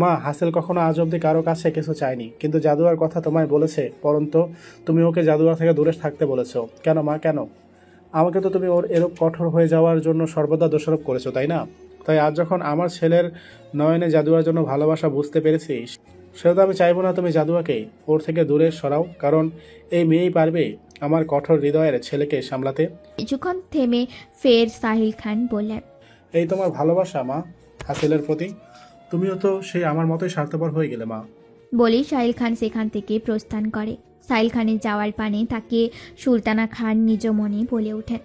S13: মা, হাসিল কখনো আজ অব্দি কারো কাছে কিছু চায়নি, কিন্তু জাদুয়ার কথা তোমায় বলেছে, পরন্তু তুমি ওকে জাদুয়ার থেকে দূরে থাকতে বলেছো। কেন মা, কেন? আমাকে তো তুমি ওর এরূপ কঠোর হয়ে যাওয়ার জন্য সর্বদা দোষারোপ করেছো, তাই না? তাই আজ যখন আমার ছেলের নয়নে জাদুয়ার জন্য ভালোবাসা বুঝতে পেরেছি, সেহেতু আমি চাইবো না তুমি জাদুয়াকে ওর থেকে দূরে সরাও, কারণ এই মেয়েই পারবে আমার কঠোর হৃদয়ের ছেলেকে সামলাতে।
S3: কিছুক্ষণ থেমে ফের সাহিল খান বললেন,
S13: এই তোমার ভালোবাসা মা হাসিলের প্রতি, তুমিও তো সেই আমার মতোই স্বার্থপর হয়ে গেলে মা।
S3: বলেই সাহিল খান সেখান থেকে প্রস্থান করে। সাহিল খানের যাওয়ার পানে তাকে সুলতানা খান নিজ মনে বলে ওঠেন,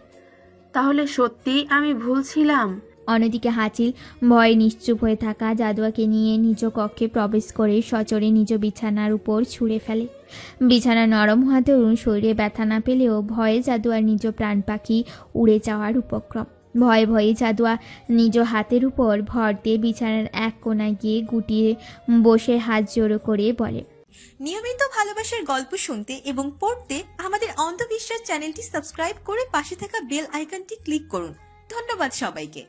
S10: তাহলে সত্যি আমি ভুল ছিলাম।
S3: অন্যদিকে হাসিল ভয়ে নিশ্চুপ হয়ে থাকা জাদুয়াকে নিয়ে নিজ কক্ষে প্রবেশ করে সচরে নিজ বিছানার উপর ছুঁড়ে ফেলে। বিছানা নরম হওয়াতেও শরীরে ব্যথা না পেলেও ভয়ে জাদুয়ার নিজ প্রাণ পাখি উড়ে যাওয়ার উপক্রম। ভয়ে ভয়ে জাদুয়া নিজ হাতের উপর ভর দিয়ে বিছানার এক কোণায় গিয়ে গুটিয়ে বসে হাত জোড়ো করে বলে,
S1: নিয়মিত ভালোবাসার গল্প শুনতে এবং পড়তে আমাদের অন্ধবিশ্বাস চ্যানেলটি সাবস্ক্রাইব করে পাশে থাকা বেল আইকনটি ক্লিক করুন। ধন্যবাদ সবাইকে।